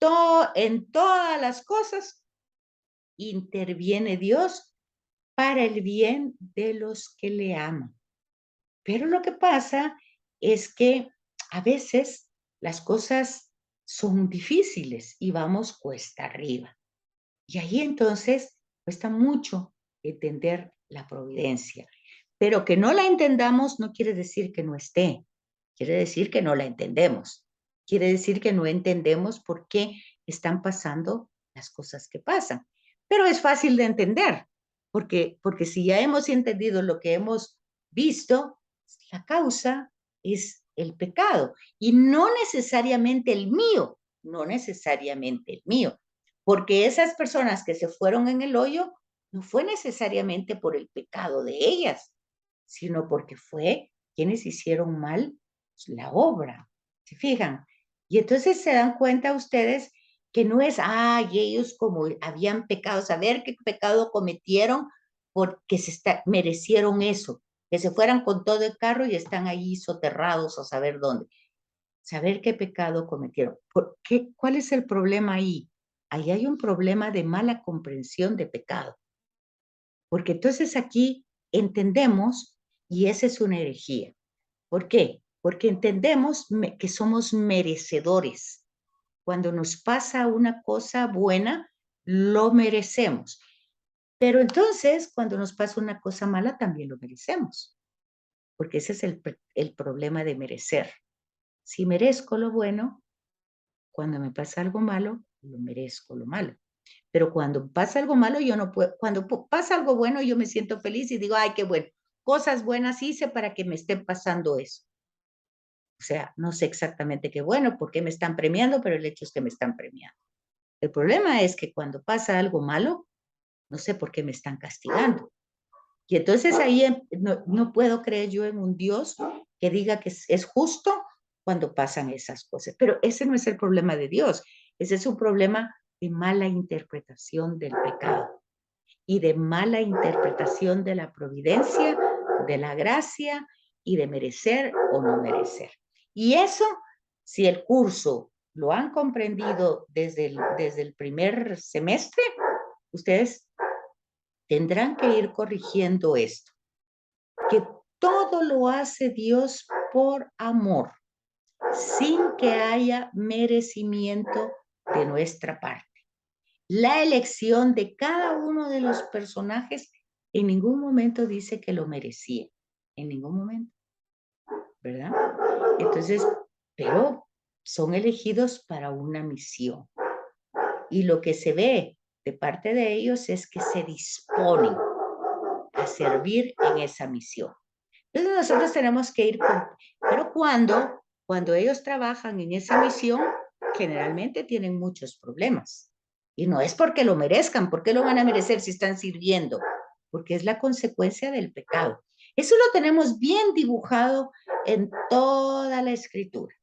en todas las cosas interviene Dios para el bien de los que le aman. Pero lo que pasa es que a veces las cosas son difíciles y vamos cuesta arriba. Y ahí entonces cuesta mucho entender la providencia. Pero que no la entendamos no quiere decir que no esté. Quiere decir que no la entendemos. Quiere decir que no entendemos por qué están pasando las cosas que pasan. Pero es fácil de entender, porque si ya hemos entendido lo que hemos visto, la causa es el pecado y no necesariamente el mío, no necesariamente el mío, porque esas personas que se fueron en el hoyo no fue necesariamente por el pecado de ellas, sino porque fue quienes hicieron mal la obra. ¿Se fijan? Y entonces se dan cuenta ustedes que no es, ellos como habían pecado, saber qué pecado cometieron porque merecieron eso, que se fueran con todo el carro y están ahí soterrados a saber dónde. Saber qué pecado cometieron. ¿Cuál es el problema ahí? Ahí hay un problema de mala comprensión de pecado. Porque entonces aquí entendemos, y esa es una herejía. ¿Por qué? Porque entendemos que somos merecedores. Cuando nos pasa una cosa buena, lo merecemos. Pero entonces, cuando nos pasa una cosa mala, también lo merecemos. Porque ese es el problema de merecer. Si merezco lo bueno, cuando me pasa algo malo, lo merezco lo malo. Pero cuando pasa algo malo, yo no puedo, cuando pasa algo bueno, yo me siento feliz y digo, ay, qué bueno, cosas buenas hice para que me estén pasando eso. O sea, no sé exactamente qué bueno, por qué me están premiando, pero el hecho es que me están premiando. El problema es que cuando pasa algo malo, no sé por qué me están castigando. Y entonces ahí no puedo creer yo en un Dios que diga que es justo cuando pasan esas cosas. Pero ese no es el problema de Dios. Ese es un problema de mala interpretación del pecado y de mala interpretación de la providencia, de la gracia y de merecer o no merecer. Y eso, si el curso lo han comprendido desde el primer semestre, ustedes tendrán que ir corrigiendo esto, que todo lo hace Dios por amor, sin que haya merecimiento de nuestra parte. La elección de cada uno de los personajes en ningún momento dice que lo merecía, en ningún momento, ¿verdad? Entonces, pero son elegidos para una misión. Y lo que se ve de parte de ellos es que se disponen a servir en esa misión. Entonces nosotros tenemos que ir con, pero cuando ellos trabajan en esa misión, generalmente tienen muchos problemas. Y no es porque lo merezcan, ¿por qué lo van a merecer si están sirviendo? Porque es la consecuencia del pecado. Eso lo tenemos bien dibujado en toda la escritura.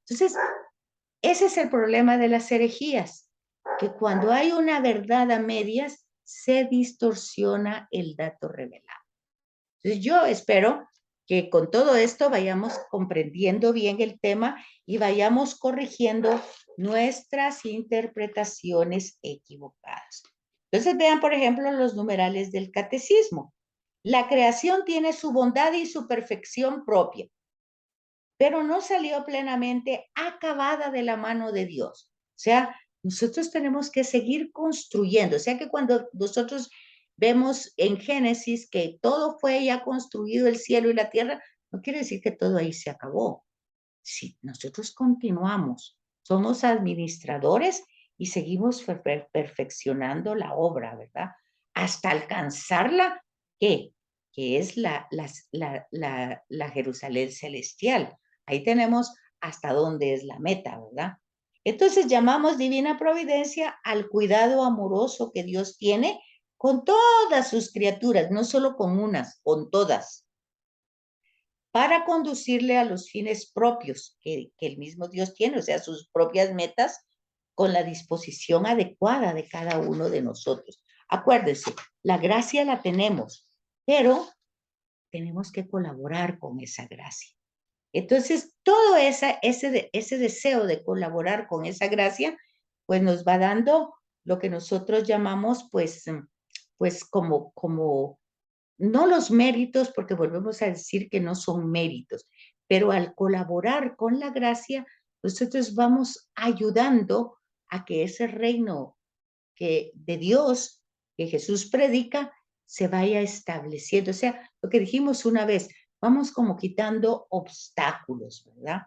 Entonces, ese es el problema de las herejías, que cuando hay una verdad a medias, se distorsiona el dato revelado. Entonces, yo espero que con todo esto vayamos comprendiendo bien el tema y vayamos corrigiendo nuestras interpretaciones equivocadas. Entonces, vean, por ejemplo, los numerales del catecismo. La creación tiene su bondad y su perfección propia, pero no salió plenamente acabada de la mano de Dios. O sea, nosotros tenemos que seguir construyendo. O sea que cuando nosotros vemos en Génesis que todo fue ya construido, el cielo y la tierra, no quiere decir que todo ahí se acabó. Sí, nosotros continuamos, somos administradores y seguimos perfeccionando la obra, ¿verdad? Hasta alcanzarla, ¿qué? Que es la Jerusalén celestial. Ahí tenemos hasta dónde es la meta, ¿verdad? Entonces llamamos divina providencia al cuidado amoroso que Dios tiene con todas sus criaturas, no solo con unas, con todas, para conducirle a los fines propios que el mismo Dios tiene, o sea, sus propias metas con la disposición adecuada de cada uno de nosotros. Acuérdense, la gracia la tenemos, pero tenemos que colaborar con esa gracia. Entonces, todo ese deseo de colaborar con esa gracia, pues nos va dando lo que nosotros llamamos, pues como no los méritos, porque volvemos a decir que no son méritos, pero al colaborar con la gracia, nosotros vamos ayudando a que ese reino de Dios que Jesús predica se vaya estableciendo. O sea, lo que dijimos una vez, vamos como quitando obstáculos, ¿verdad?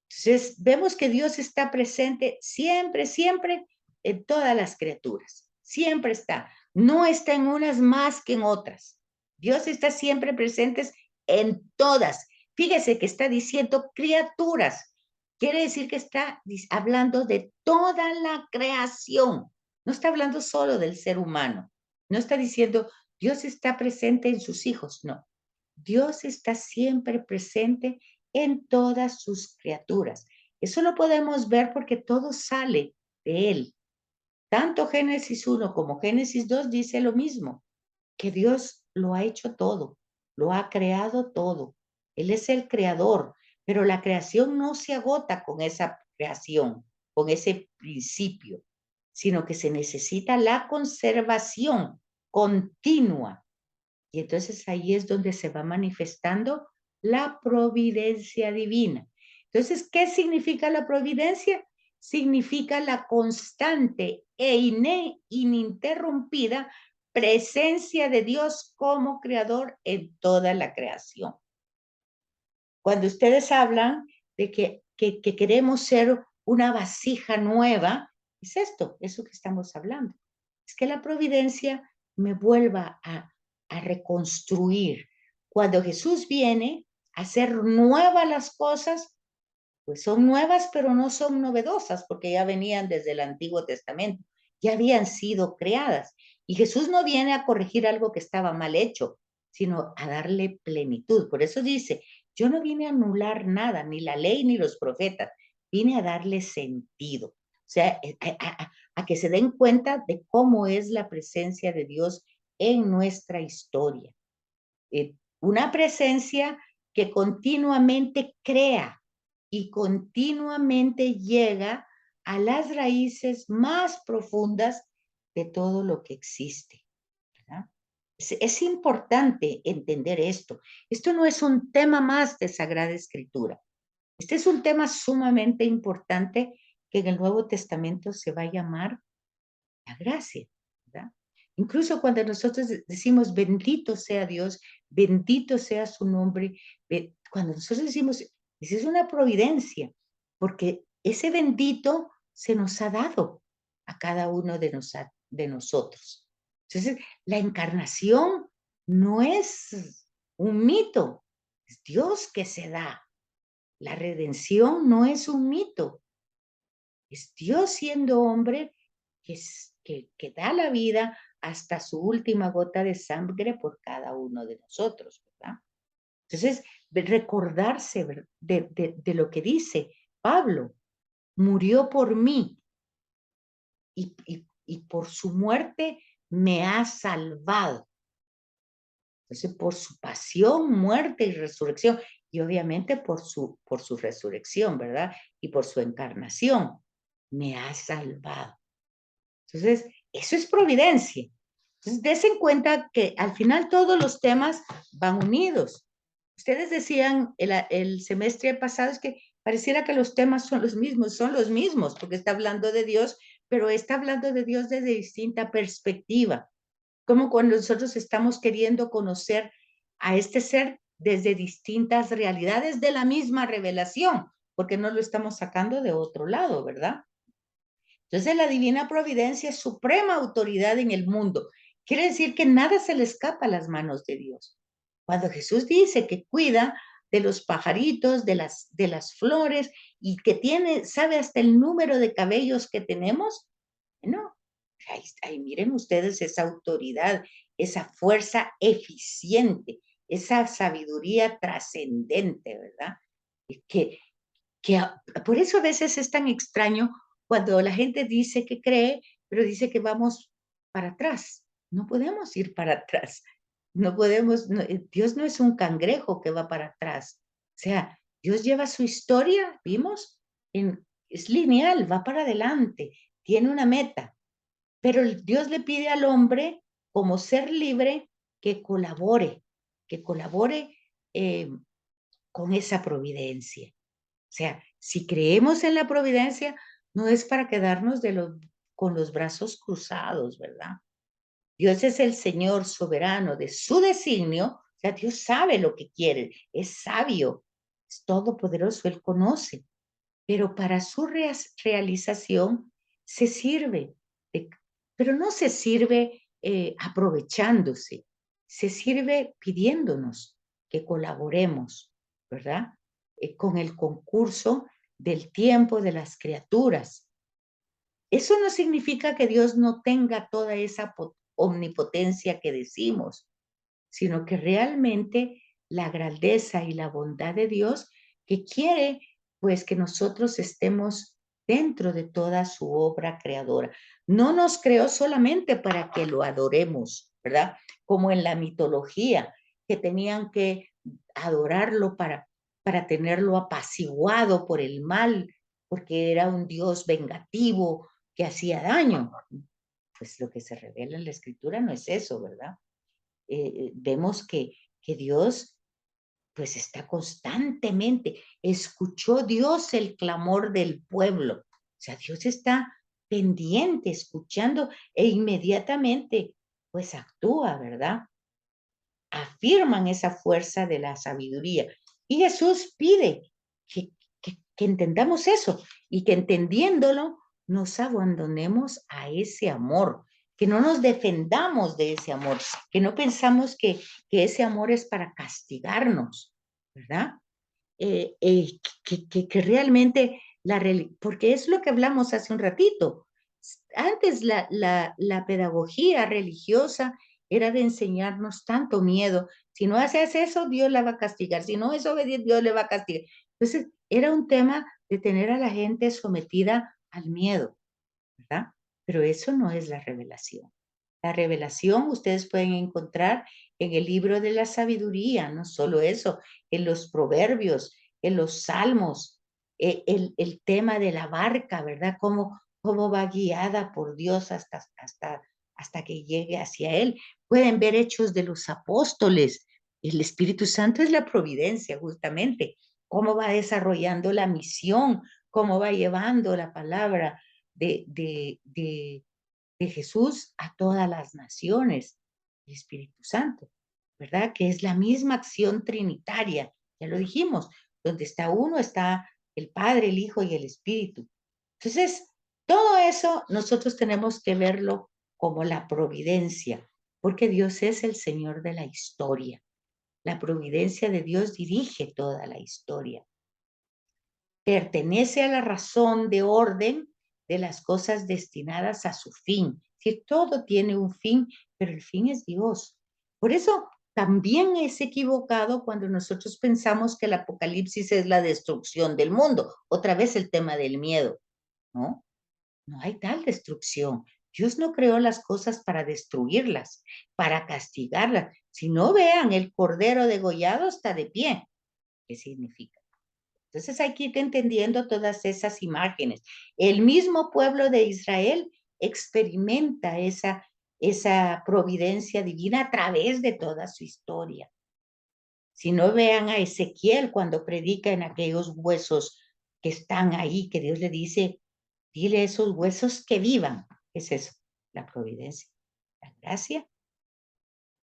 Entonces, vemos que Dios está presente siempre, siempre en todas las criaturas. Siempre está. No está en unas más que en otras. Dios está siempre presente en todas. Fíjese que está diciendo criaturas. Quiere decir que está hablando de toda la creación. No está hablando solo del ser humano. No está diciendo Dios está presente en sus hijos. No. Dios está siempre presente en todas sus criaturas. Eso lo podemos ver porque todo sale de Él. Tanto Génesis 1 como Génesis 2 dice lo mismo, que Dios lo ha hecho todo, lo ha creado todo. Él es el creador, pero la creación no se agota con esa creación, con ese principio, sino que se necesita la conservación continua. Y entonces ahí es donde se va manifestando la providencia divina. Entonces, ¿qué significa la providencia? Significa la constante e ininterrumpida presencia de Dios como creador en toda la creación. Cuando ustedes hablan de que queremos ser una vasija nueva, es esto, eso que estamos hablando. Es que la providencia me vuelva a reconstruir. Cuando Jesús viene a hacer nuevas las cosas, pues son nuevas, pero no son novedosas, porque ya venían desde el Antiguo Testamento, ya habían sido creadas. Y Jesús no viene a corregir algo que estaba mal hecho, sino a darle plenitud. Por eso dice, yo no vine a anular nada, ni la ley ni los profetas, vine a darle sentido. sea, a que se den cuenta de cómo es la presencia de Dios en nuestra historia. Una presencia que continuamente crea y continuamente llega a las raíces más profundas de todo lo que existe, ¿verdad? Es importante entender esto. Esto no es un tema más de Sagrada Escritura. Este es un tema sumamente importante que en el Nuevo Testamento se va a llamar la gracia, ¿verdad? Incluso cuando nosotros decimos bendito sea Dios, bendito sea su nombre, cuando nosotros decimos, esa es una providencia, porque ese bendito se nos ha dado a cada uno de nosotros. Entonces, la encarnación no es un mito, es Dios que se da. La redención no es un mito, es Dios siendo hombre que da la vida hasta su última gota de sangre por cada uno de nosotros, ¿verdad? Entonces, recordarse de lo que dice Pablo, murió por mí y por su muerte me ha salvado. Entonces, por su pasión, muerte y resurrección, y obviamente por su resurrección, ¿verdad? Y por su encarnación, me ha salvado. Entonces, eso es providencia. Entonces, des en cuenta que al final todos los temas van unidos. Ustedes decían el semestre pasado es que pareciera que los temas son los mismos, porque está hablando de Dios, pero está hablando de Dios desde distinta perspectiva. Como cuando nosotros estamos queriendo conocer a este ser desde distintas realidades de la misma revelación, porque no lo estamos sacando de otro lado, ¿verdad? Entonces la divina providencia es suprema autoridad en el mundo. Quiere decir que nada se le escapa a las manos de Dios. Cuando Jesús dice que cuida de los pajaritos, de las flores y que sabe hasta el número de cabellos que tenemos, no, ahí miren ustedes esa autoridad, esa fuerza eficiente, esa sabiduría trascendente, ¿verdad? Que, por eso a veces es tan extraño cuando la gente dice que cree, pero dice que vamos para atrás. No podemos ir para atrás. No podemos, Dios no es un cangrejo que va para atrás. O sea, Dios lleva su historia, vimos, es lineal, va para adelante, tiene una meta. Pero Dios le pide al hombre, como ser libre, que colabore eh, con esa providencia. O sea, si creemos en la providencia, no es para quedarnos con los brazos cruzados, ¿verdad? Dios es el Señor soberano de su designio, o sea, Dios sabe lo que quiere, es sabio, es todopoderoso, Él conoce, pero para su realización se sirve, de, pero no se sirve aprovechándose, se sirve pidiéndonos que colaboremos, ¿verdad? Con el concurso del tiempo de las criaturas. Eso no significa que Dios no tenga toda esa omnipotencia que decimos, sino que realmente la grandeza y la bondad de Dios que quiere pues que nosotros estemos dentro de toda su obra creadora. No nos creó solamente para que lo adoremos, ¿verdad? Como en la mitología, que tenían que adorarlo para tenerlo apaciguado por el mal, porque era un Dios vengativo que hacía daño. Pues lo que se revela en la escritura no es eso, ¿verdad? Vemos que Dios pues está constantemente, escuchó Dios el clamor del pueblo, o sea, Dios está pendiente, escuchando e inmediatamente pues actúa, ¿verdad? Afirman esa fuerza de la sabiduría. Y Jesús pide que entendamos eso y que entendiéndolo nos abandonemos a ese amor, que no nos defendamos de ese amor, que no pensamos que ese amor es para castigarnos, ¿verdad? Que realmente porque es lo que hablamos hace un ratito. Antes la pedagogía religiosa era de enseñarnos tanto miedo. Si no haces eso, Dios la va a castigar. Si no es obediente, Dios le va a castigar. Entonces, era un tema de tener a la gente sometida al miedo. ¿verdad? Pero eso no es la revelación. La revelación ustedes pueden encontrar en el libro de la sabiduría, no solo eso, en los proverbios, en los salmos, el tema de la barca, ¿verdad? Cómo va guiada por Dios hasta que llegue hacia Él. Pueden ver hechos de los apóstoles. El Espíritu Santo es la providencia, justamente. Cómo va desarrollando la misión, cómo va llevando la palabra de Jesús a todas las naciones, el Espíritu Santo, ¿verdad? Que es la misma acción trinitaria, ya lo dijimos, donde está uno, está el Padre, el Hijo y el Espíritu. Entonces, todo eso nosotros tenemos que verlo como la providencia, porque Dios es el Señor de la historia. La providencia de Dios dirige toda la historia. Pertenece a la razón de orden de las cosas destinadas a su fin. Si todo tiene un fin, pero el fin es Dios. Por eso también es equivocado cuando nosotros pensamos que el apocalipsis es la destrucción del mundo. Otra vez el tema del miedo, ¿no? No hay tal destrucción. Dios no creó las cosas para destruirlas, para castigarlas. Si no vean, el cordero degollado está de pie. ¿Qué significa? Entonces hay que ir entendiendo todas esas imágenes. El mismo pueblo de Israel experimenta esa providencia divina a través de toda su historia. Si no, vean a Ezequiel cuando predica en aquellos huesos que están ahí, que Dios le dice, dile a esos huesos que vivan. ¿Qué es eso? La providencia, la gracia.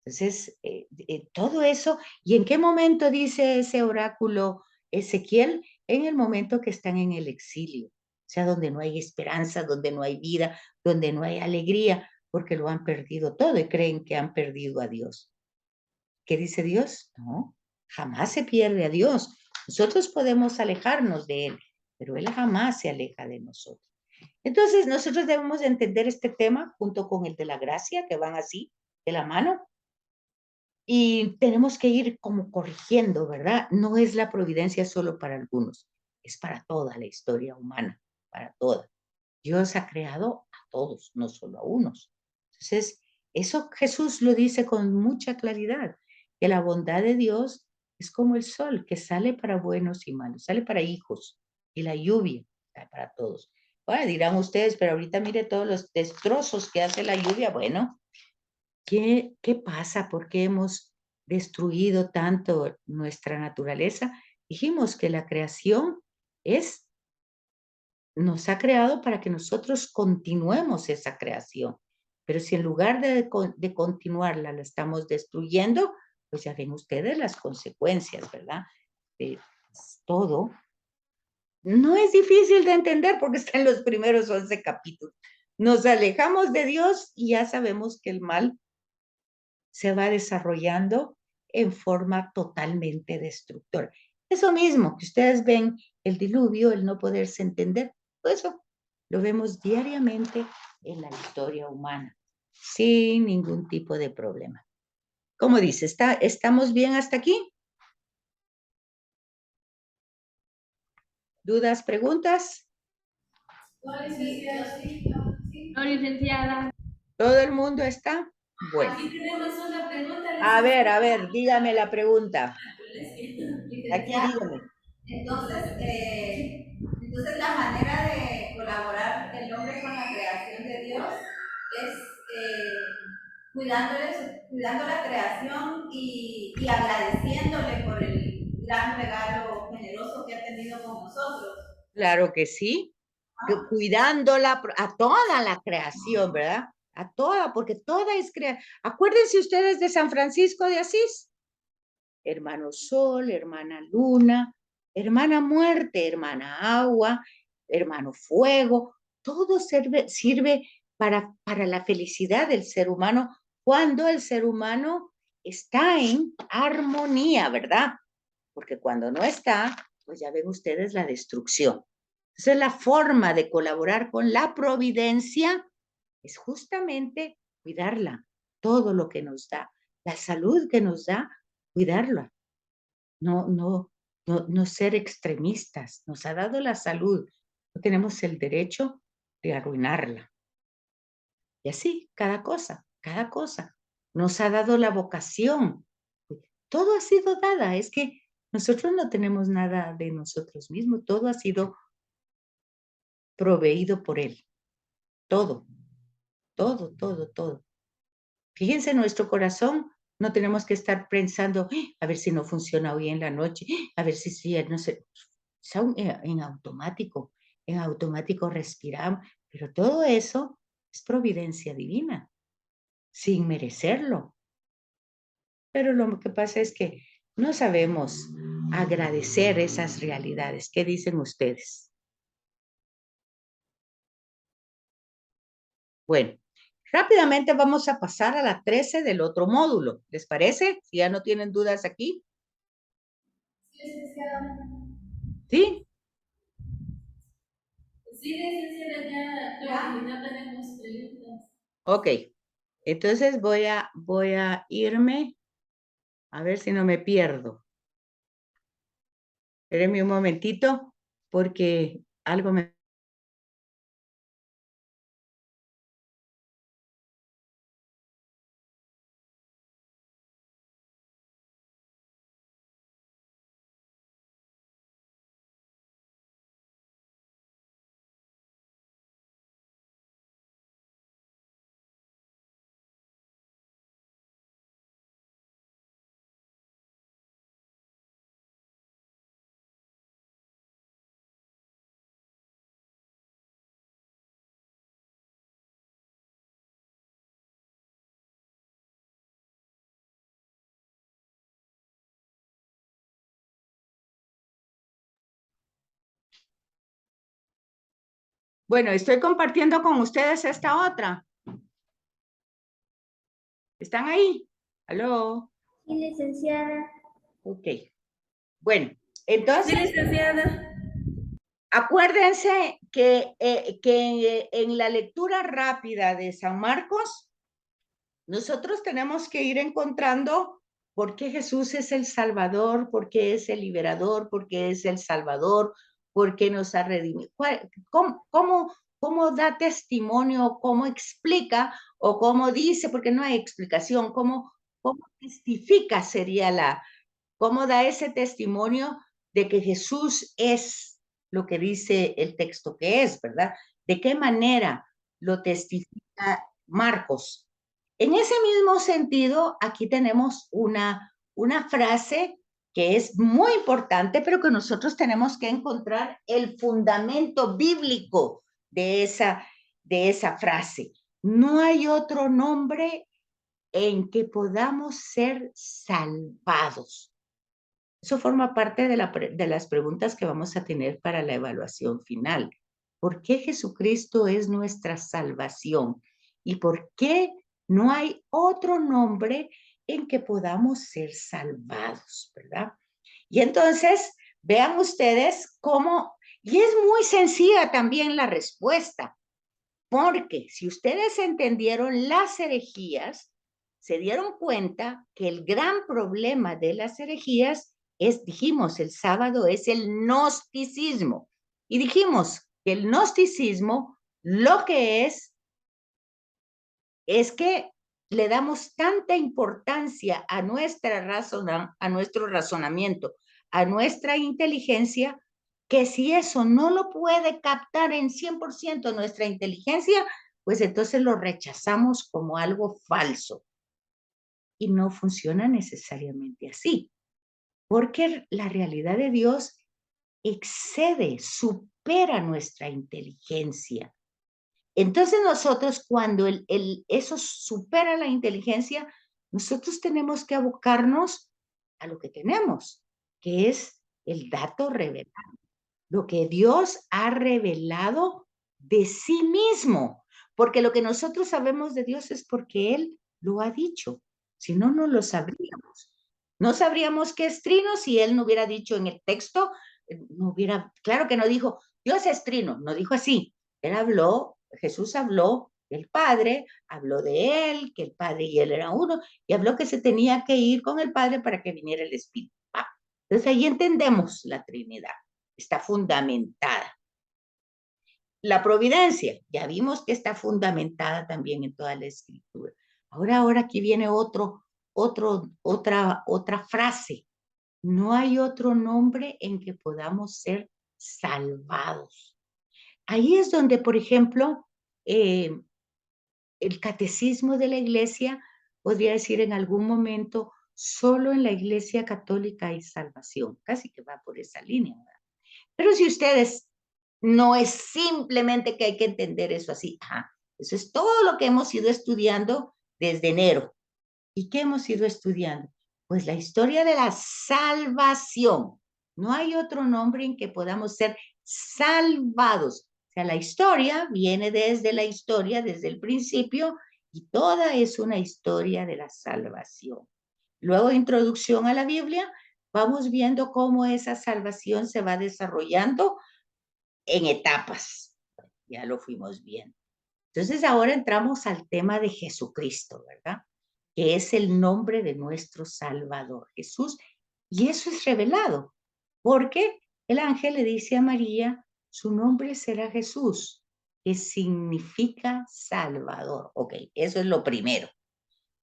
Entonces, todo eso, ¿y en qué momento dice ese oráculo Ezequiel? En el momento que están en el exilio, o sea, donde no hay esperanza, donde no hay vida, donde no hay alegría, porque lo han perdido todo y creen que han perdido a Dios. ¿Qué dice Dios? No, jamás se pierde a Dios. Nosotros podemos alejarnos de Él, pero Él jamás se aleja de nosotros. Entonces, nosotros debemos entender este tema junto con el de la gracia, que van así, de la mano, y tenemos que ir como corrigiendo, ¿verdad? No es la providencia solo para algunos, es para toda la historia humana, para toda. Dios ha creado a todos, no solo a unos. Entonces, eso Jesús lo dice con mucha claridad, que la bondad de Dios es como el sol, que sale para buenos y malos, sale para hijos, y la lluvia sale para todos. Bueno, dirán ustedes, pero ahorita mire todos los destrozos que hace la lluvia. Bueno, ¿qué pasa? ¿Por qué hemos destruido tanto nuestra naturaleza? Dijimos que la creación es, nos ha creado para que nosotros continuemos esa creación. Pero si en lugar de continuarla la estamos destruyendo, pues ya ven ustedes las consecuencias, ¿verdad? De todo. No es difícil de entender porque está en los primeros 11 capítulos. Nos alejamos de Dios y ya sabemos que el mal se va desarrollando en forma totalmente destructora. Eso mismo que ustedes ven, el diluvio, el no poderse entender, todo eso lo vemos diariamente en la historia humana, sin ningún tipo de problema. ¿Cómo dice? ¿Estamos bien hasta aquí? ¿Dudas, preguntas? No, licenciada, sí, sí. No, licenciada. ¿Todo el mundo está? Bueno. Aquí tenemos una pregunta, A ver, dígame la pregunta. Aquí, licenciada. dígame. Entonces la manera de colaborar el hombre con la creación de Dios es cuidando la creación y agradeciéndole por el gran regalo generoso que ha tenido con nosotros. Claro que sí, cuidándola a toda la creación, ¿verdad? A toda, porque toda es creación. Acuérdense ustedes de San Francisco de Asís, hermano Sol, hermana Luna, hermana Muerte, hermana Agua, hermano Fuego, todo sirve para la felicidad del ser humano cuando el ser humano está en armonía, ¿verdad? Porque cuando no está, pues ya ven ustedes la destrucción. Entonces, la forma de colaborar con la providencia es justamente cuidarla, todo lo que nos da, la salud que nos da, cuidarla. No ser extremistas. Nos ha dado la salud. No tenemos el derecho de arruinarla. Y así, cada cosa, cada cosa. Nos ha dado la vocación. Todo ha sido dada. Es que nosotros no tenemos nada de nosotros mismos. Todo ha sido proveído por Él. Todo, todo, todo, todo. Fíjense, nuestro corazón no tenemos que estar pensando, a ver si no funciona hoy en la noche, a ver si no sé. Son en automático respiramos, pero todo eso es providencia divina, sin merecerlo. Pero lo que pasa es que no sabemos agradecer esas realidades. ¿Qué dicen ustedes? Bueno, rápidamente vamos a pasar a la 13 del otro módulo. ¿Les parece? Si ya no tienen dudas aquí. Sí, licenciada. ¿Sí? Sí, licenciada, ya tenemos preguntas. Ok. Entonces voy a irme a ver si no me pierdo. Espérenme un momentito porque algo me... Bueno, estoy compartiendo con ustedes esta otra. ¿Están ahí? ¿Aló? Sí, licenciada. Ok. Bueno, entonces... Sí, licenciada. Acuérdense que en la lectura rápida de San Marcos, nosotros tenemos que ir encontrando por qué Jesús es el Salvador, por qué es el liberador, por qué es el Salvador, por qué nos ha redimido. ¿Cómo da testimonio, cómo explica o cómo dice, porque no hay explicación, cómo testifica sería cómo da ese testimonio de que Jesús es lo que dice el texto que es, ¿verdad? ¿De qué manera lo testifica Marcos? En ese mismo sentido, aquí tenemos una frase que es muy importante, pero que nosotros tenemos que encontrar el fundamento bíblico de esa frase. No hay otro nombre en que podamos ser salvados. Eso forma parte de las preguntas que vamos a tener para la evaluación final. ¿Por qué Jesucristo es nuestra salvación? ¿Y por qué no hay otro nombre en que podamos ser salvados, verdad? Y entonces, vean ustedes cómo, y es muy sencilla también la respuesta, porque si ustedes entendieron las herejías, se dieron cuenta que el gran problema de las herejías es, dijimos, el sábado es el gnosticismo. Y dijimos que el gnosticismo lo que es que le damos tanta importancia a a nuestro razonamiento, a nuestra inteligencia, que si eso no lo puede captar en 100% nuestra inteligencia, pues entonces lo rechazamos como algo falso. Y no funciona necesariamente así, porque la realidad de Dios excede, supera nuestra inteligencia. Entonces nosotros cuando eso supera la inteligencia, nosotros tenemos que abocarnos a lo que tenemos, que es el dato revelado, lo que Dios ha revelado de sí mismo, porque lo que nosotros sabemos de Dios es porque Él lo ha dicho, si no, no lo sabríamos. No sabríamos qué es trino si Él no hubiera dicho en el texto, no hubiera, claro que no dijo, Dios es trino, no dijo así. Él habló, Jesús habló del Padre, habló de Él, que el Padre y Él eran uno, y habló que se tenía que ir con el Padre para que viniera el Espíritu. Entonces ahí entendemos la Trinidad, está fundamentada. la providencia, ya vimos que está fundamentada también en toda la escritura. Ahora aquí viene otra frase. No hay otro nombre en que podamos ser salvados. Ahí es donde, por ejemplo, el catecismo de la iglesia podría decir en algún momento, solo en la iglesia católica hay salvación. Casi que va por esa línea, ¿verdad? Pero si ustedes, no es simplemente que hay que entender eso así. Ajá, eso es todo lo que hemos ido estudiando desde enero. ¿Y qué hemos ido estudiando? Pues la historia de la salvación. No hay otro nombre en que podamos ser salvados. O sea, la historia viene desde la historia, desde el principio, y toda es una historia de la salvación. Luego, introducción a la Biblia, vamos viendo cómo esa salvación se va desarrollando en etapas. Ya lo fuimos viendo. Entonces, ahora entramos al tema de Jesucristo, ¿verdad? Que es el nombre de nuestro Salvador, Jesús. Y eso es revelado, porque el ángel le dice a María, su nombre será Jesús, que significa Salvador. Ok, eso es lo primero.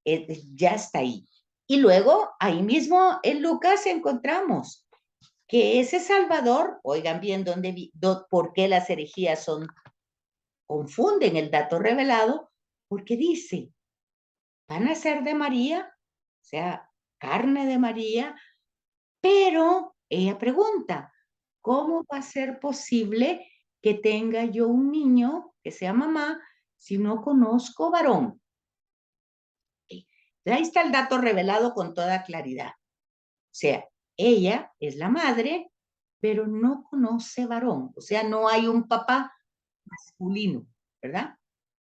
Ya está ahí. Y luego, ahí mismo en Lucas encontramos que ese Salvador, oigan bien por qué las herejías confunden el dato revelado, porque dice, van a ser de María, o sea, carne de María, pero ella pregunta, ¿cómo va a ser posible que tenga yo un niño que sea mamá si no conozco varón? Ahí está el dato revelado con toda claridad. O sea, ella es la madre, pero no conoce varón, o sea, no hay un papá masculino, ¿verdad?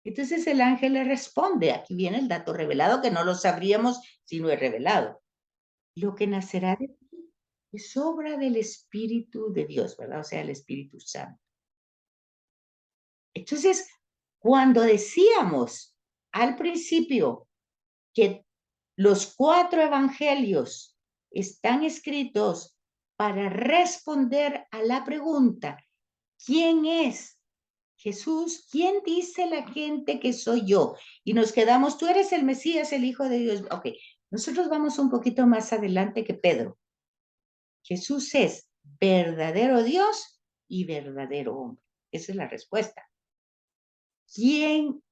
Entonces el ángel le responde, aquí viene el dato revelado que no lo sabríamos si no es revelado. Lo que nacerá de ti es obra del Espíritu de Dios, ¿verdad? O sea, el Espíritu Santo. Entonces, cuando decíamos al principio que los 4 evangelios están escritos para responder a la pregunta, ¿quién es Jesús? ¿Quién dice la gente que soy yo? Y nos quedamos, tú eres el Mesías, el Hijo de Dios. Ok, nosotros vamos un poquito más adelante que Pedro. Jesús es verdadero Dios y verdadero hombre. Esa es la respuesta. ¿Quién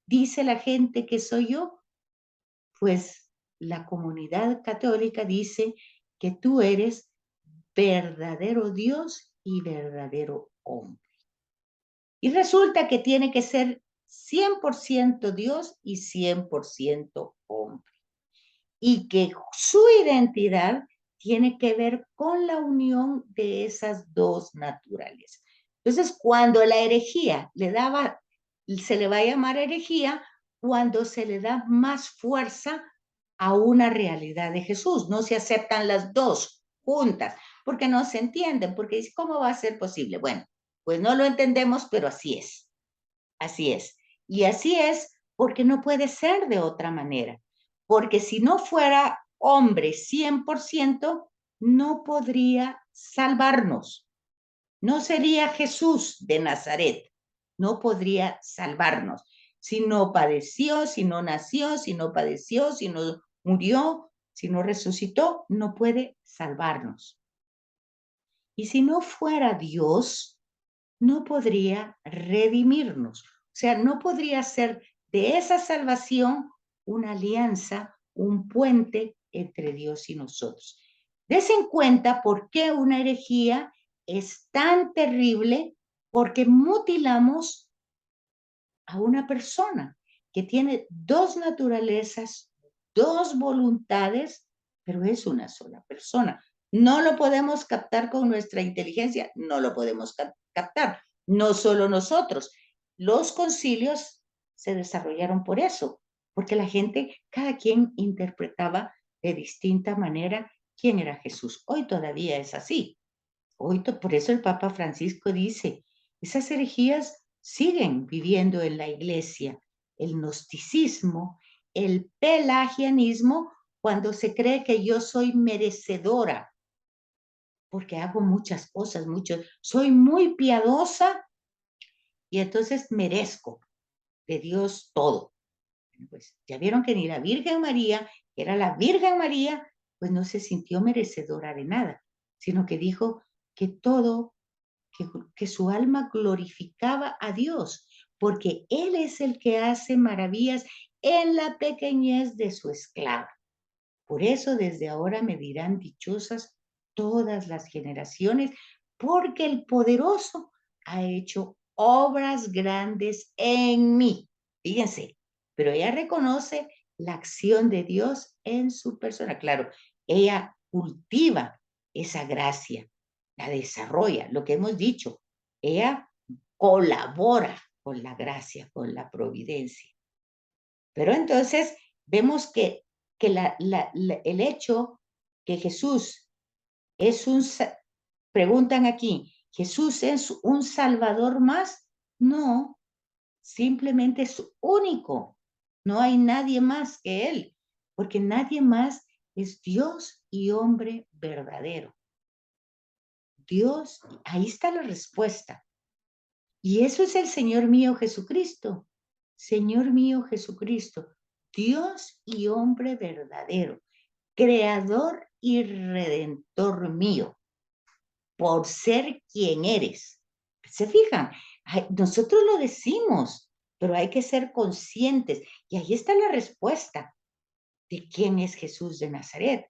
dice la gente que soy yo? Pues la comunidad católica dice que tú eres verdadero Dios y verdadero hombre. Y resulta que tiene que ser 100% Dios y 100% hombre. Y que su identidad tiene que ver con la unión de esas dos naturalezas. Entonces, cuando la herejía se le va a llamar herejía cuando se le da más fuerza a una realidad de Jesús. No se aceptan las dos juntas, porque no se entienden, porque dice, ¿cómo va a ser posible? Bueno, pues no lo entendemos, pero así es. Así es. Y así es porque no puede ser de otra manera. Porque si no fuera hombre 100%, no podría salvarnos. No sería Jesús de Nazaret. No podría salvarnos. Si no padeció, si no nació, si no padeció, si no murió, si no resucitó, no puede salvarnos. Y si no fuera Dios, no podría redimirnos. O sea, no podría ser de esa salvación una alianza, un puente entre Dios y nosotros. Des en cuenta por qué una herejía es tan terrible, porque mutilamos a una persona que tiene dos naturalezas, dos voluntades, pero es una sola persona. No lo podemos captar con nuestra inteligencia, no lo podemos captar. No solo nosotros. Los concilios se desarrollaron por eso, porque la gente, cada quien interpretaba de distinta manera quién era Jesús. Hoy todavía es así. Por eso el Papa Francisco dice, esas herejías siguen viviendo en la iglesia, el gnosticismo, el pelagianismo, cuando se cree que yo soy merecedora, porque hago muchas cosas, soy muy piadosa y entonces merezco de Dios todo. Pues ya vieron que ni la Virgen María, que era la Virgen María, pues no se sintió merecedora de nada, sino que dijo que todo, que su alma glorificaba a Dios, porque Él es el que hace maravillas en la pequeñez de su esclava. Por eso desde ahora me dirán dichosas todas las generaciones, porque el poderoso ha hecho obras grandes en mí. Fíjense, pero ella reconoce la acción de Dios en su persona. Claro, ella cultiva esa gracia, la desarrolla, lo que hemos dicho. Ella colabora con la gracia, con la providencia. Pero entonces vemos que el hecho que Jesús es preguntan aquí, ¿Jesús es un salvador más? No, simplemente es único. No hay nadie más que Él, porque nadie más es Dios y hombre verdadero. Dios, ahí está la respuesta. Y eso es el Señor mío Jesucristo. Señor mío Jesucristo, Dios y hombre verdadero, creador y redentor mío, por ser quien eres. ¿Se fijan? Nosotros lo decimos, pero hay que ser conscientes. Y ahí está la respuesta de quién es Jesús de Nazaret.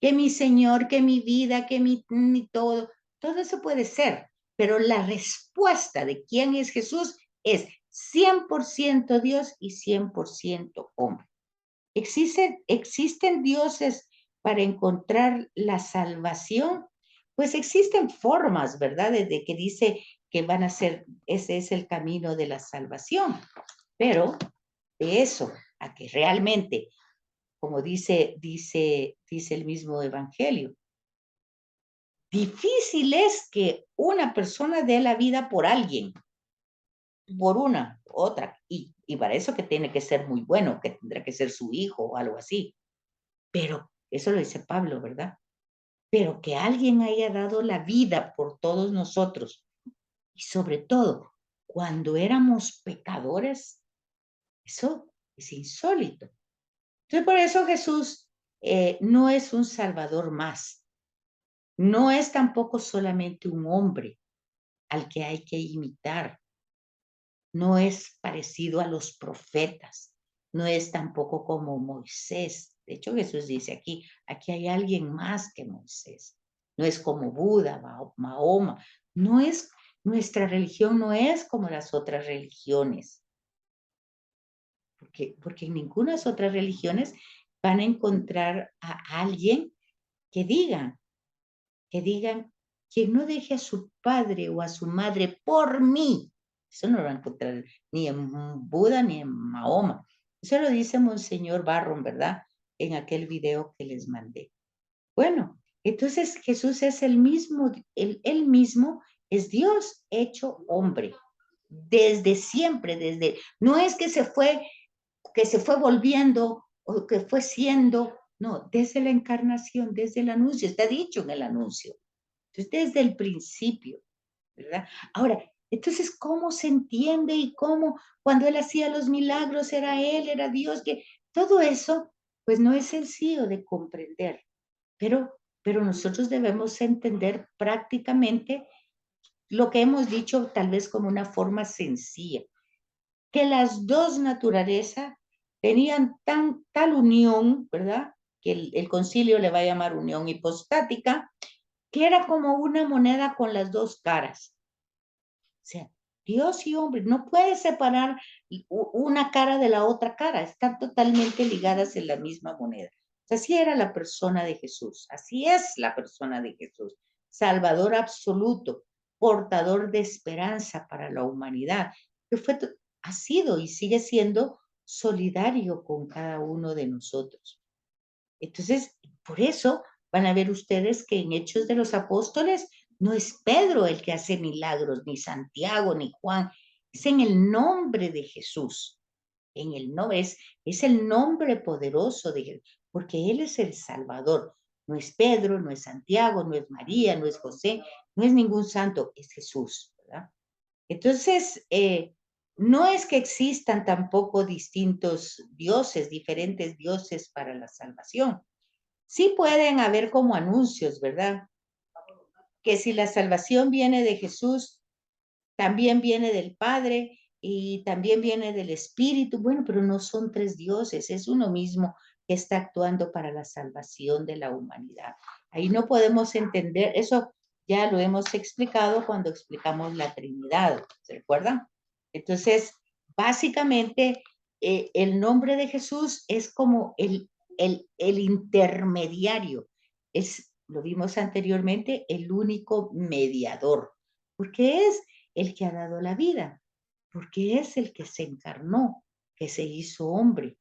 Que mi Señor, que mi vida, que mi todo eso puede ser, pero la respuesta de quién es Jesús es 100% Dios y 100% hombre. ¿Existen dioses para encontrar la salvación? Pues existen formas, ¿verdad? Desde que dice que van a ser, ese es el camino de la salvación. Pero de eso, a que realmente, como dice el mismo Evangelio, difícil es que una persona dé la vida por alguien, por una, otra, y para eso que tiene que ser muy bueno, que tendrá que ser su hijo o algo así. Pero eso lo dice Pablo, ¿verdad? Pero que alguien haya dado la vida por todos nosotros, y sobre todo cuando éramos pecadores, eso es insólito. Entonces, por eso Jesús no es un salvador más, no es tampoco solamente un hombre al que hay que imitar, no es parecido a los profetas, no es tampoco como Moisés. De hecho, Jesús dice aquí hay alguien más que Moisés. No es como Buda, Mahoma, no es, nuestra religión no es como las otras religiones, porque en ninguna otras religiones van a encontrar a alguien que digan, que digan, quien no deje a su padre o a su madre por mí. Eso no lo van a encontrar ni en Buda ni en Mahoma. Eso lo dice Monseñor Barron, ¿verdad? En aquel video que les mandé. Bueno, entonces Jesús es el mismo, él mismo es Dios hecho hombre. Desde siempre, no es que se fue volviendo o que fue siendo, no, desde la encarnación, desde el anuncio, está dicho en el anuncio. Entonces, desde el principio, ¿verdad? Ahora, entonces, ¿cómo se entiende y cómo cuando él hacía los milagros era él, era Dios? Que todo eso, pues no es sencillo de comprender, pero nosotros debemos entender prácticamente lo que hemos dicho tal vez como una forma sencilla, que las dos naturalezas tenían tal unión, ¿verdad? Que el concilio le va a llamar unión hipostática, que era como una moneda con las dos caras. O sea, Dios y hombre, no puede separar una cara de la otra cara, están totalmente ligadas en la misma moneda. O sea, así era la persona de Jesús, así es la persona de Jesús, Salvador absoluto, portador de esperanza para la humanidad, que ha sido y sigue siendo solidario con cada uno de nosotros. Entonces, por eso van a ver ustedes que en Hechos de los Apóstoles no es Pedro el que hace milagros, ni Santiago, ni Juan, es en el nombre de Jesús. En el nombre, es el nombre poderoso de Jesús, porque Él es el Salvador. No es Pedro, no es Santiago, no es María, no es José, no es ningún santo, es Jesús, ¿verdad? Entonces, no es que existan tampoco distintos dioses, diferentes dioses para la salvación. Sí pueden haber como anuncios, ¿verdad? Que si la salvación viene de Jesús, también viene del Padre y también viene del Espíritu. Bueno, pero no son tres dioses, es uno mismo que está actuando para la salvación de la humanidad. Ahí no podemos entender, eso ya lo hemos explicado cuando explicamos la Trinidad, ¿se recuerdan? Entonces, básicamente, el nombre de Jesús es como el intermediario, es, lo vimos anteriormente, el único mediador, porque es el que ha dado la vida, porque es el que se encarnó, que se hizo hombre,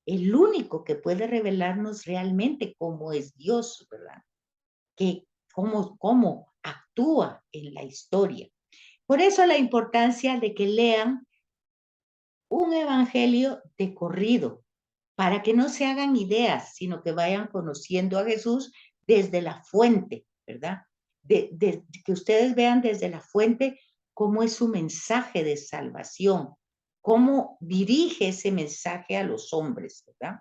el único que puede revelarnos realmente cómo es Dios, ¿verdad? Que cómo actúa en la historia. Por eso la importancia de que lean un evangelio de corrido, para que no se hagan ideas, sino que vayan conociendo a Jesús desde la fuente, ¿verdad? Que ustedes vean desde la fuente cómo es su mensaje de salvación, cómo dirige ese mensaje a los hombres, ¿verdad?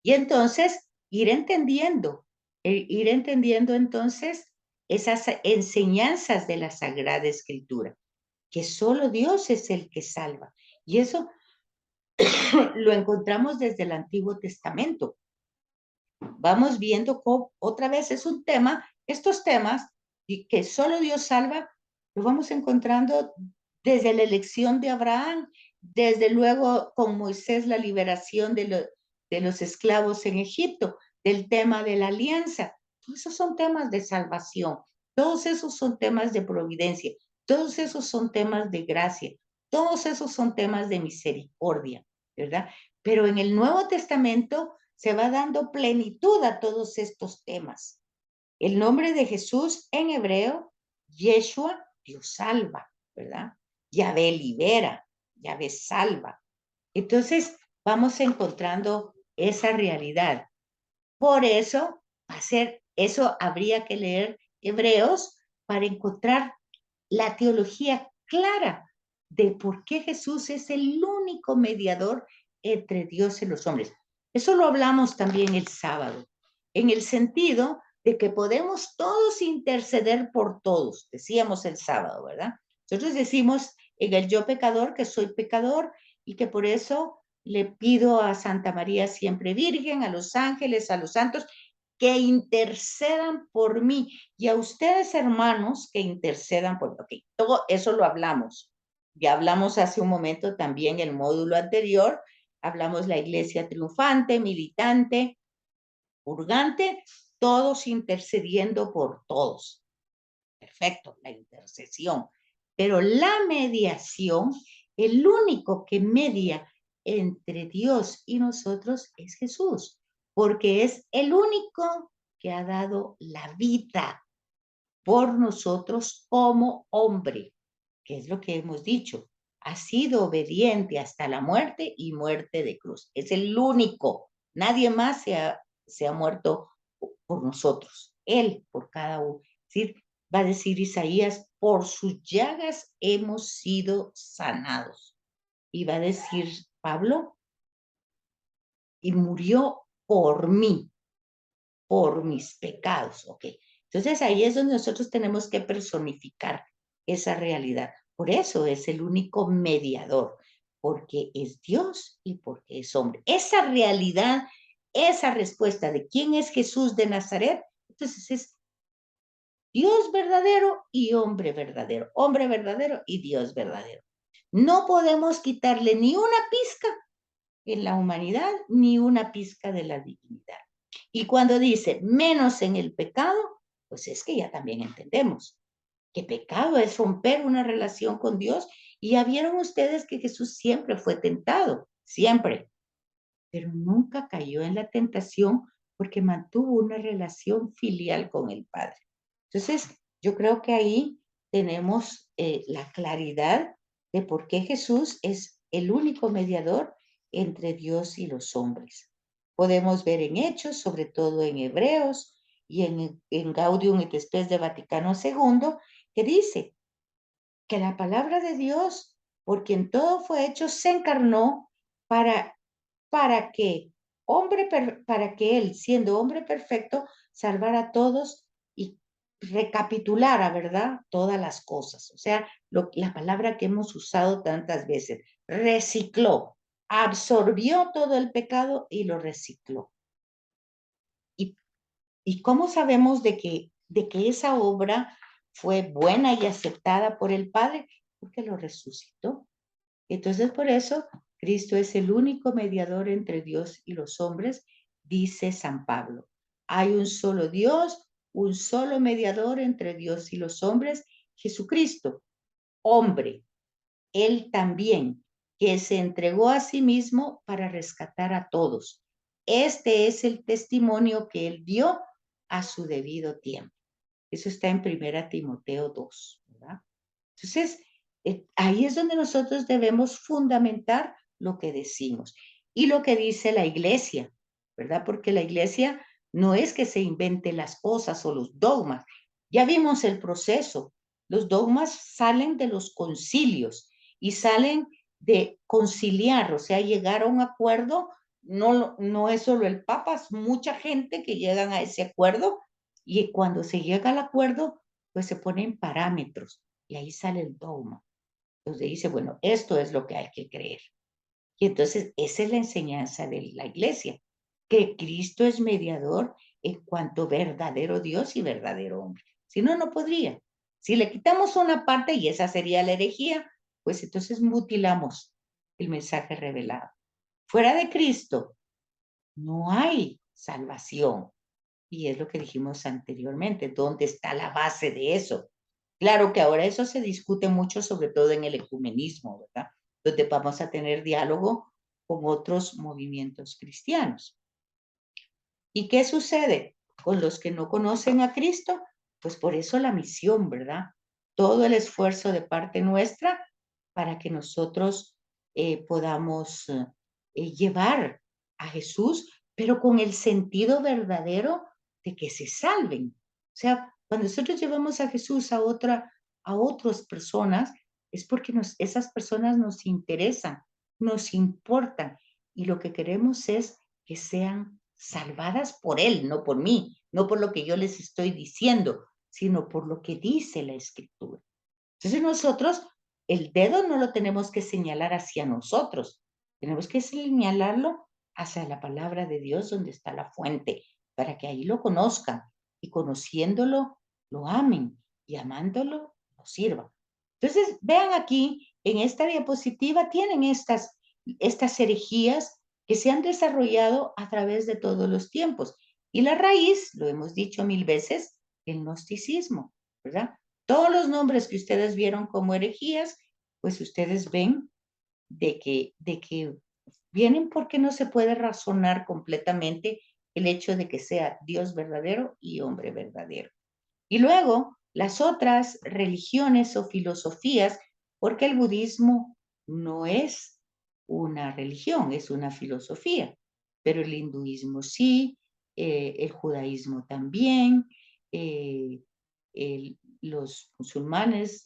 Y entonces ir entendiendo entonces esas enseñanzas de la Sagrada Escritura, que solo Dios es el que salva. Y eso lo encontramos desde el Antiguo Testamento. Vamos viendo cómo, otra vez es un tema, estos temas y que solo Dios salva, lo vamos encontrando desde la elección de Abraham, desde luego con Moisés la liberación de los esclavos en Egipto, del tema de la alianza. Todos esos son temas de salvación, todos esos son temas de providencia, todos esos son temas de gracia, todos esos son temas de misericordia, ¿verdad? Pero en el Nuevo Testamento se va dando plenitud a todos estos temas. El nombre de Jesús en hebreo, Yeshua, Dios salva, ¿verdad? Yahvé libera, Yahvé salva. Entonces vamos encontrando esa realidad. Por eso, eso habría que leer Hebreos para encontrar la teología clara de por qué Jesús es el único mediador entre Dios y los hombres. Eso lo hablamos también el sábado, en el sentido de que podemos todos interceder por todos, decíamos el sábado, ¿verdad? Nosotros decimos en el yo pecador que soy pecador y que por eso le pido a Santa María siempre Virgen, a los ángeles, a los santos, que intercedan por mí y a ustedes, hermanos, que intercedan por mí. Okay, todo eso lo hablamos. Ya hablamos hace un momento también el módulo anterior, hablamos la iglesia triunfante, militante, purgante, todos intercediendo por todos. Perfecto, la intercesión. Pero la mediación, el único que media entre Dios y nosotros es Jesús, porque es el único que ha dado la vida por nosotros como hombre, que es lo que hemos dicho. Ha sido obediente hasta la muerte y muerte de cruz. Es el único. Nadie más se ha muerto por nosotros. Él por cada uno. Es decir, va a decir Isaías, por sus llagas hemos sido sanados. Y va a decir Pablo, y murió por mí, por mis pecados. Ok. Entonces ahí es donde nosotros tenemos que personificar esa realidad. Por eso es el único mediador, porque es Dios y porque es hombre. Esa realidad, esa respuesta de quién es Jesús de Nazaret, entonces es Dios verdadero y hombre verdadero y Dios verdadero. No podemos quitarle ni una pizca en la humanidad, ni una pizca de la divinidad. Y cuando dice menos en el pecado, pues es que ya también entendemos que pecado es romper una relación con Dios. Y ya vieron ustedes que Jesús siempre fue tentado, siempre, pero nunca cayó en la tentación porque mantuvo una relación filial con el Padre. Entonces, yo creo que ahí tenemos la claridad de por qué Jesús es el único mediador entre Dios y los hombres. Podemos ver en Hechos, sobre todo en Hebreos y en Gaudium et Spes de Vaticano II, que dice que la palabra de Dios, por quien todo fue hecho, se encarnó para, para que para que él, siendo hombre perfecto, salvara a todos y recapitulara, ¿verdad? Todas las cosas. O sea, la palabra que hemos usado tantas veces, recicló, absorbió todo el pecado y lo recicló. ¿Y, y cómo sabemos de que esa obra fue buena y aceptada por el Padre? Porque lo resucitó. Entonces, por eso, Cristo es el único mediador entre Dios y los hombres, dice San Pablo. Hay un solo Dios, un solo mediador entre Dios y los hombres, Jesucristo, hombre, él también, que se entregó a sí mismo para rescatar a todos. Este es el testimonio que él dio a su debido tiempo. Eso está en 1 Timoteo 2, ¿verdad? Entonces, ahí es donde nosotros debemos fundamentar lo que decimos y lo que dice la iglesia, ¿verdad? Porque la iglesia no es que se invente las cosas o los dogmas. Ya vimos el proceso. Los dogmas salen de los concilios y salen de conciliar, o sea, llegar a un acuerdo. No, no es solo el Papa, es mucha gente que llegan a ese acuerdo y cuando se llega al acuerdo, pues se ponen parámetros y ahí sale el dogma. Entonces dice, bueno, esto es lo que hay que creer. Y entonces esa es la enseñanza de la iglesia, que Cristo es mediador en cuanto verdadero Dios y verdadero hombre. Si no, no podría. Si le quitamos una parte, y esa sería la herejía, pues entonces mutilamos el mensaje revelado. Fuera de Cristo no hay salvación. Y es lo que dijimos anteriormente, ¿dónde está la base de eso? Claro que ahora eso se discute mucho, sobre todo en el ecumenismo, ¿verdad? Donde vamos a tener diálogo con otros movimientos cristianos. ¿Y qué sucede con los que no conocen a Cristo? Pues por eso la misión, ¿verdad? Todo el esfuerzo de parte nuestra para que nosotros podamos llevar a Jesús, pero con el sentido verdadero de que se salven. O sea, cuando nosotros llevamos a Jesús a otras personas, es porque esas personas nos interesan, nos importan, y lo que queremos es que sean salvadas por Él, no por mí, no por lo que yo les estoy diciendo, sino por lo que dice la Escritura. Entonces nosotros, el dedo no lo tenemos que señalar hacia nosotros, tenemos que señalarlo hacia la palabra de Dios donde está la fuente, para que ahí lo conozcan y conociéndolo lo amen y amándolo lo sirvan. Entonces, vean aquí, en esta diapositiva tienen estas herejías que se han desarrollado a través de todos los tiempos. Y la raíz, lo hemos dicho 1000 veces, el gnosticismo, ¿verdad? Todos los nombres que ustedes vieron como herejías, pues ustedes ven de que vienen porque no se puede razonar completamente el hecho de que sea Dios verdadero y hombre verdadero. Y luego las otras religiones o filosofías, porque el budismo no es una religión, es una filosofía, pero el hinduismo sí, el judaísmo también, los musulmanes,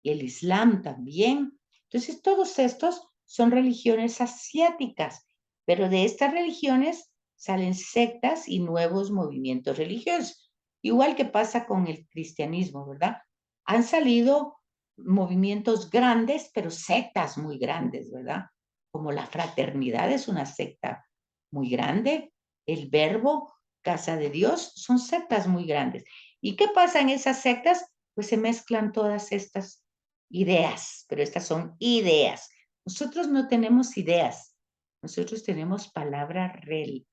el islam también. Entonces, todos estos son religiones asiáticas, pero de estas religiones salen sectas y nuevos movimientos religiosos. Igual que pasa con el cristianismo, ¿verdad? Han salido movimientos grandes, pero sectas muy grandes, ¿verdad? Como la fraternidad es una secta muy grande, el verbo, casa de Dios, son sectas muy grandes. ¿Y qué pasa en esas sectas? Pues se mezclan todas estas ideas, pero estas son ideas. Nosotros no tenemos ideas, nosotros tenemos palabras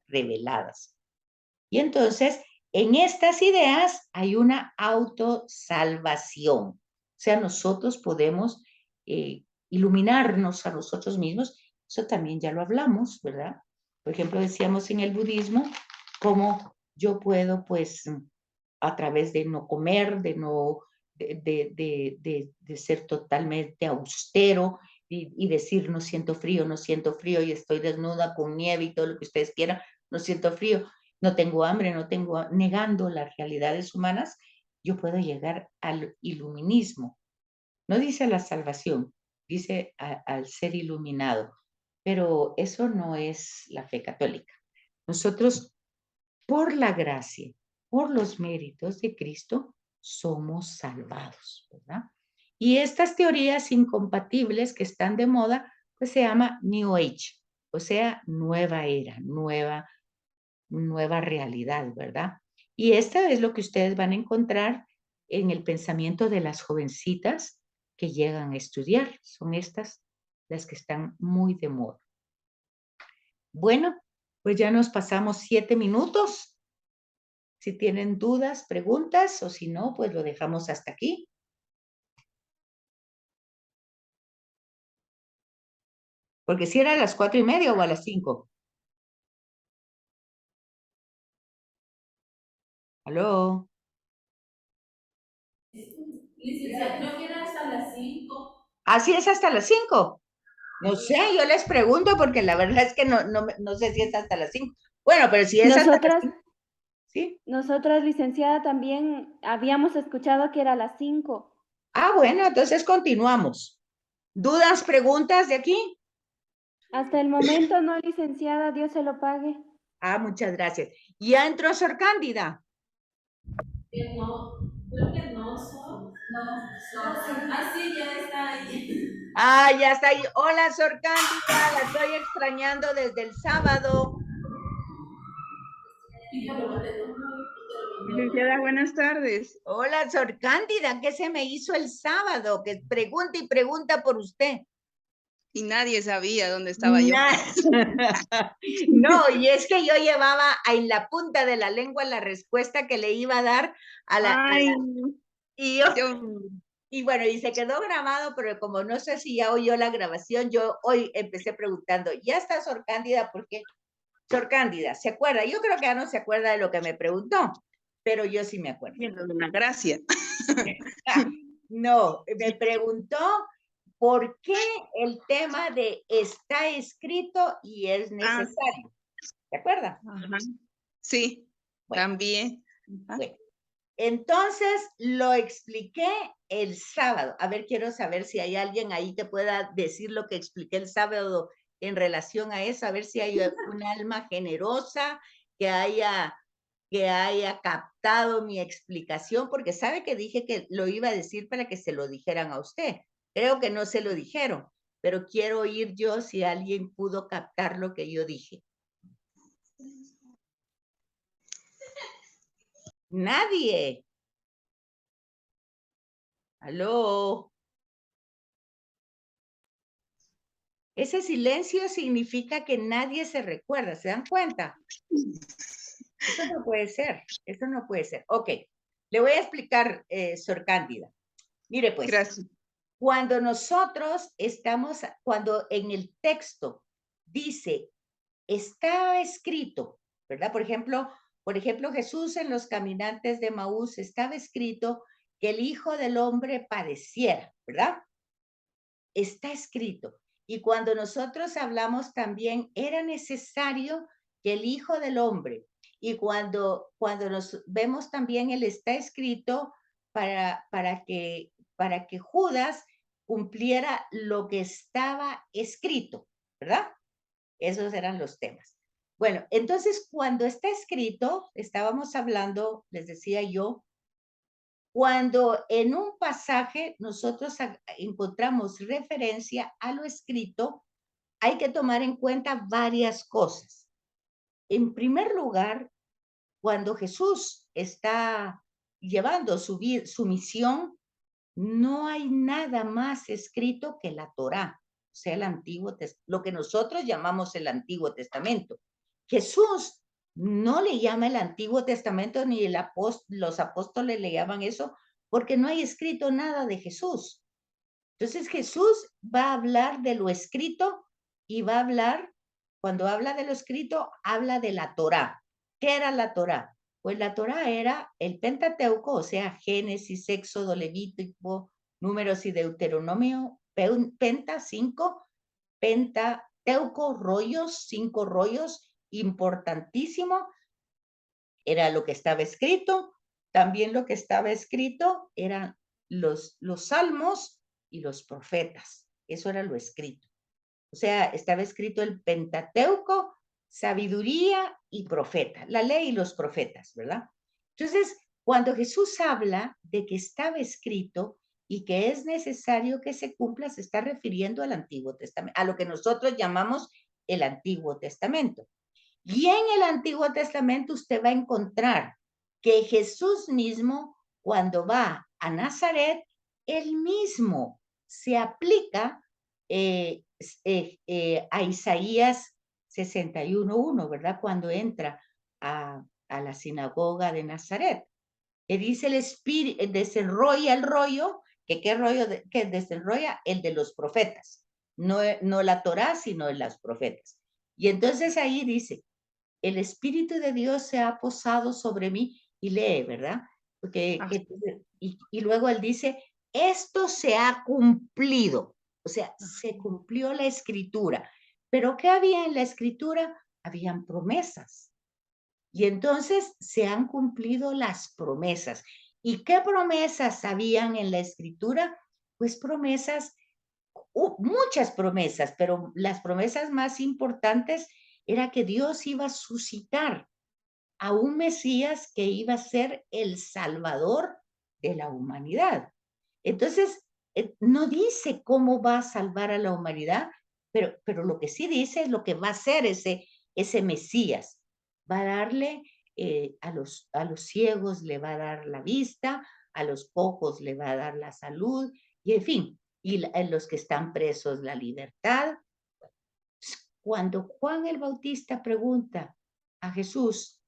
reveladas. Y entonces, en estas ideas hay una autosalvación. O sea, nosotros podemos iluminarnos a nosotros mismos. Eso también ya lo hablamos, ¿verdad? Por ejemplo, decíamos en el budismo cómo yo puedo, pues, a través de no comer, de no, de ser totalmente austero y decir no siento frío, no siento frío y estoy desnuda con nieve y todo lo que ustedes quieran, no siento frío, no tengo hambre, no tengo, negando las realidades humanas yo puedo llegar al iluminismo. No dice la salvación, dice al ser iluminado, pero eso no es la fe católica. Nosotros, por la gracia, por los méritos de Cristo, somos salvados, ¿verdad? Y estas teorías incompatibles que están de moda, pues se llama New Age, o sea, nueva era, nueva realidad, ¿verdad? Y esta es lo que ustedes van a encontrar en el pensamiento de las jovencitas que llegan a estudiar. Son estas las que están muy de moda. Bueno, pues ya nos pasamos 7 minutos. Si tienen dudas, preguntas, o si no, pues lo dejamos hasta aquí. Porque si era a las 4:30 o a las 5. ¿Aló? Licenciada, creo que era hasta las 5. Así es, hasta las 5. No sé, yo les pregunto porque la verdad es que no sé si es hasta las 5. Bueno, pero si es hasta las Nosotras, 5, ¿sí? nosotras, licenciada, también habíamos escuchado que era a las 5. Ah, bueno, entonces continuamos. ¿Dudas, preguntas de aquí? Hasta el momento no, licenciada, Dios se lo pague. Ah, muchas gracias. ¿Ya entró Sor Cándida? No, creo que no son. Ah, sí, ya está ahí. Ah, ya está ahí. Hola, Sor Cándida, la estoy extrañando desde el sábado. Licenciada, buenas tardes. Hola, Sor Cándida, ¿qué se me hizo el sábado? Que pregunta y pregunta por usted. Y nadie sabía dónde estaba yo. No, y es que yo llevaba en la punta de la lengua la respuesta que le iba a dar a la y y bueno, y se quedó grabado, pero como no sé si ya oyó la grabación, yo hoy empecé preguntando, ¿ya está Sor Cándida? Porque Sor Cándida, ¿se acuerda? Yo creo que ya no se acuerda de lo que me preguntó, pero yo sí me acuerdo. Una gracia. No, me preguntó por qué el tema de está escrito y es necesario. ¿Se acuerda? Ajá. Sí, Bueno, también. bueno. Entonces lo expliqué el sábado. A ver, quiero saber si hay alguien ahí que pueda decir lo que expliqué el sábado en relación a eso, a ver si hay un alma generosa que haya captado mi explicación, porque sabe que dije que lo iba a decir para que se lo dijeran a usted. Creo que no se lo dijeron, pero quiero oír yo si alguien pudo captar lo que yo dije. Nadie. ¿Aló? Ese silencio significa que nadie se recuerda, ¿se dan cuenta? Eso no puede ser, eso no puede ser. Ok, le voy a explicar, Sor Cándida. Mire pues, Gracias. cuando nosotros cuando en el texto dice, está escrito, ¿verdad? Por ejemplo, Jesús en los caminantes de Maús estaba escrito que el Hijo del Hombre padeciera, ¿verdad? Está escrito. Y cuando nosotros hablamos también, era necesario que el Hijo del Hombre, y cuando nos vemos también, él está escrito para que Judas cumpliera lo que estaba escrito, ¿verdad? Esos eran los temas. Bueno, entonces cuando está escrito, estábamos hablando, les decía yo, cuando en un pasaje nosotros encontramos referencia a lo escrito, hay que tomar en cuenta varias cosas. En primer lugar, cuando Jesús está llevando su misión, no hay nada más escrito que la Torá, o sea, lo que nosotros llamamos el Antiguo Testamento. Jesús no le llama el Antiguo Testamento, ni los apóstoles le llaman eso, porque no hay escrito nada de Jesús. Entonces Jesús va a hablar de lo escrito y va a hablar, cuando habla de lo escrito, habla de la Torá. ¿Qué era la Torá? Pues la Torá era el Pentateuco, o sea, Génesis, Éxodo, Levítico, Números y Deuteronomio, Penta, 5, Pentateuco, rollos, 5 rollos, importantísimo, era lo que estaba escrito. también lo que estaba escrito eran los salmos y los profetas. Eso era lo escrito. O sea, estaba escrito el Pentateuco, sabiduría y profeta, la ley y los profetas, ¿verdad? Entonces, cuando Jesús habla de que estaba escrito y que es necesario que se cumpla, se está refiriendo al Antiguo Testamento, a lo que nosotros llamamos el Antiguo Testamento. Y en el Antiguo Testamento usted va a encontrar que Jesús mismo, cuando va a Nazaret, él mismo se aplica a Isaías 61:1, ¿verdad? Cuando entra a la sinagoga de Nazaret, que dice el espíritu, desenrolla el rollo, que qué rollo, que desenrolla el de los profetas, no la Torá, sino de los profetas. Y entonces ahí dice, el Espíritu de Dios se ha posado sobre mí, y lee, ¿verdad? Porque, y luego él dice, esto se ha cumplido, o sea, se cumplió la escritura. Pero ¿qué había en la escritura? Habían promesas. Y entonces se han cumplido las promesas. ¿Y qué promesas habían en la escritura? Pues promesas, muchas promesas, pero las promesas más importantes era que Dios iba a suscitar a un Mesías que iba a ser el Salvador de la humanidad. Entonces, no dice cómo va a salvar a la humanidad, pero lo que sí dice es lo que va a hacer ese Mesías. Va a darle a los ciegos, le va a dar la vista, a los cojos le va a dar la salud, y en fin, y los que están presos la libertad. Cuando Juan el Bautista pregunta a Jesús,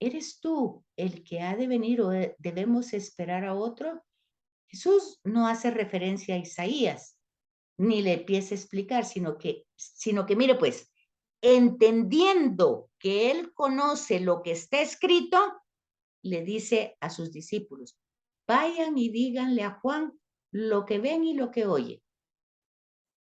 ¿eres tú el que ha de venir o debemos esperar a otro? Jesús no hace referencia a Isaías, ni le empieza a explicar, sino que mire pues, entendiendo que él conoce lo que está escrito, le dice a sus discípulos, vayan y díganle a Juan lo que ven y lo que oyen.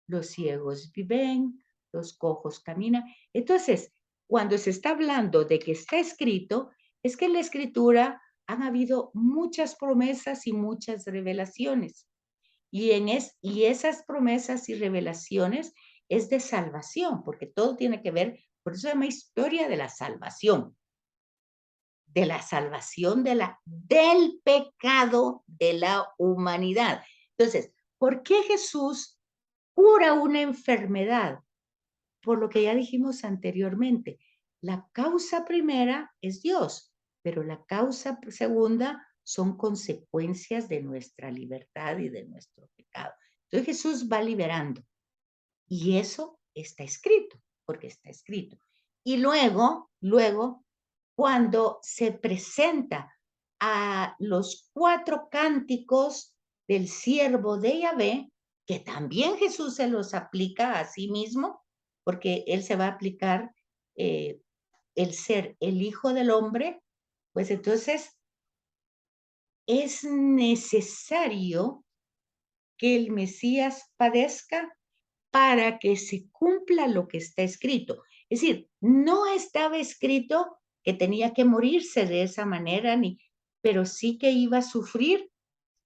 Los ciegos ven, los cojos caminan. Entonces, cuando se está hablando de que está escrito, es que en la escritura han habido muchas promesas y muchas revelaciones. Y esas promesas y revelaciones es de salvación, porque todo tiene que ver, por eso se llama historia de la salvación del pecado de la humanidad. Entonces, ¿por qué Jesús cura una enfermedad? Por lo que ya dijimos anteriormente, la causa primera es Dios, pero la causa segunda son consecuencias de nuestra libertad y de nuestro pecado. Entonces Jesús va liberando, y eso está escrito, porque está escrito. Y luego, cuando se presenta a los 4 cánticos del siervo de Yahvé, que también Jesús se los aplica a sí mismo, porque él se va a aplicar el ser el Hijo del Hombre, pues entonces es necesario que el Mesías padezca para que se cumpla lo que está escrito. Es decir, no estaba escrito que tenía que morirse de esa manera, pero sí que iba a sufrir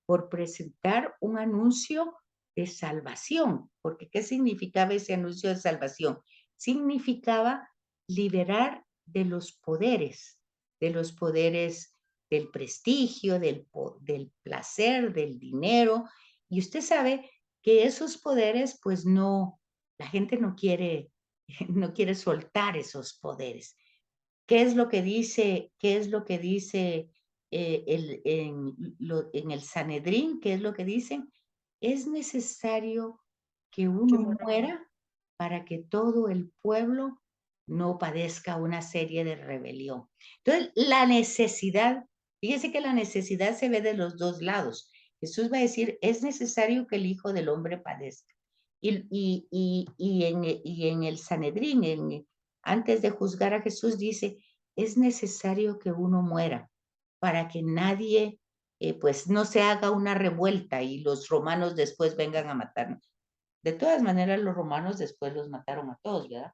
por presentar un anuncio de salvación. Porque ¿qué significaba ese anuncio de salvación? Significaba liberar de los poderes del prestigio, del placer, del dinero. Y usted sabe que esos poderes, pues no, la gente no quiere soltar esos poderes. ¿Qué es lo que dice en el Sanedrín? ¿Qué es lo que dicen? Es necesario que uno muera para que todo el pueblo no padezca una serie de rebelión. Entonces, la necesidad, fíjese que la necesidad se ve de los dos lados. Jesús va a decir, es necesario que el Hijo del Hombre padezca. Y en el Sanedrín, antes de juzgar a Jesús, dice, es necesario que uno muera para que nadie, pues, no se haga una revuelta y los romanos después vengan a matarnos. De todas maneras, los romanos después los mataron a todos, ¿verdad?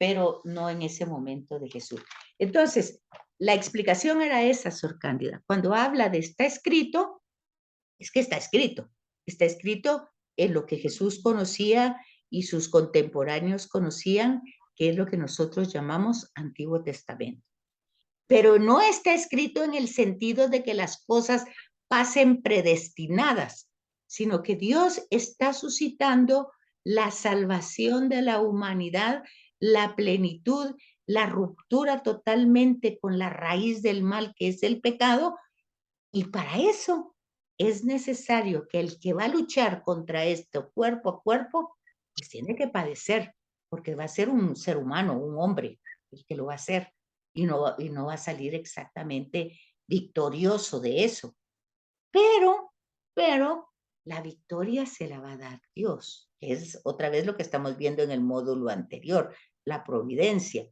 pero no en ese momento de Jesús. Entonces, la explicación era esa, Sor Cándida. Cuando habla de está escrito, es que está escrito. Está escrito en lo que Jesús conocía y sus contemporáneos conocían, que es lo que nosotros llamamos Antiguo Testamento. Pero no está escrito en el sentido de que las cosas pasen predestinadas, sino que Dios está suscitando la salvación de la humanidad, la plenitud, la ruptura totalmente con la raíz del mal que es el pecado, y para eso es necesario que el que va a luchar contra esto cuerpo a cuerpo, pues tiene que padecer, porque va a ser un ser humano, un hombre, el que lo va a hacer, y no va a salir exactamente victorioso de eso. Pero la victoria se la va a dar Dios, que es otra vez lo que estamos viendo en el módulo anterior, la providencia.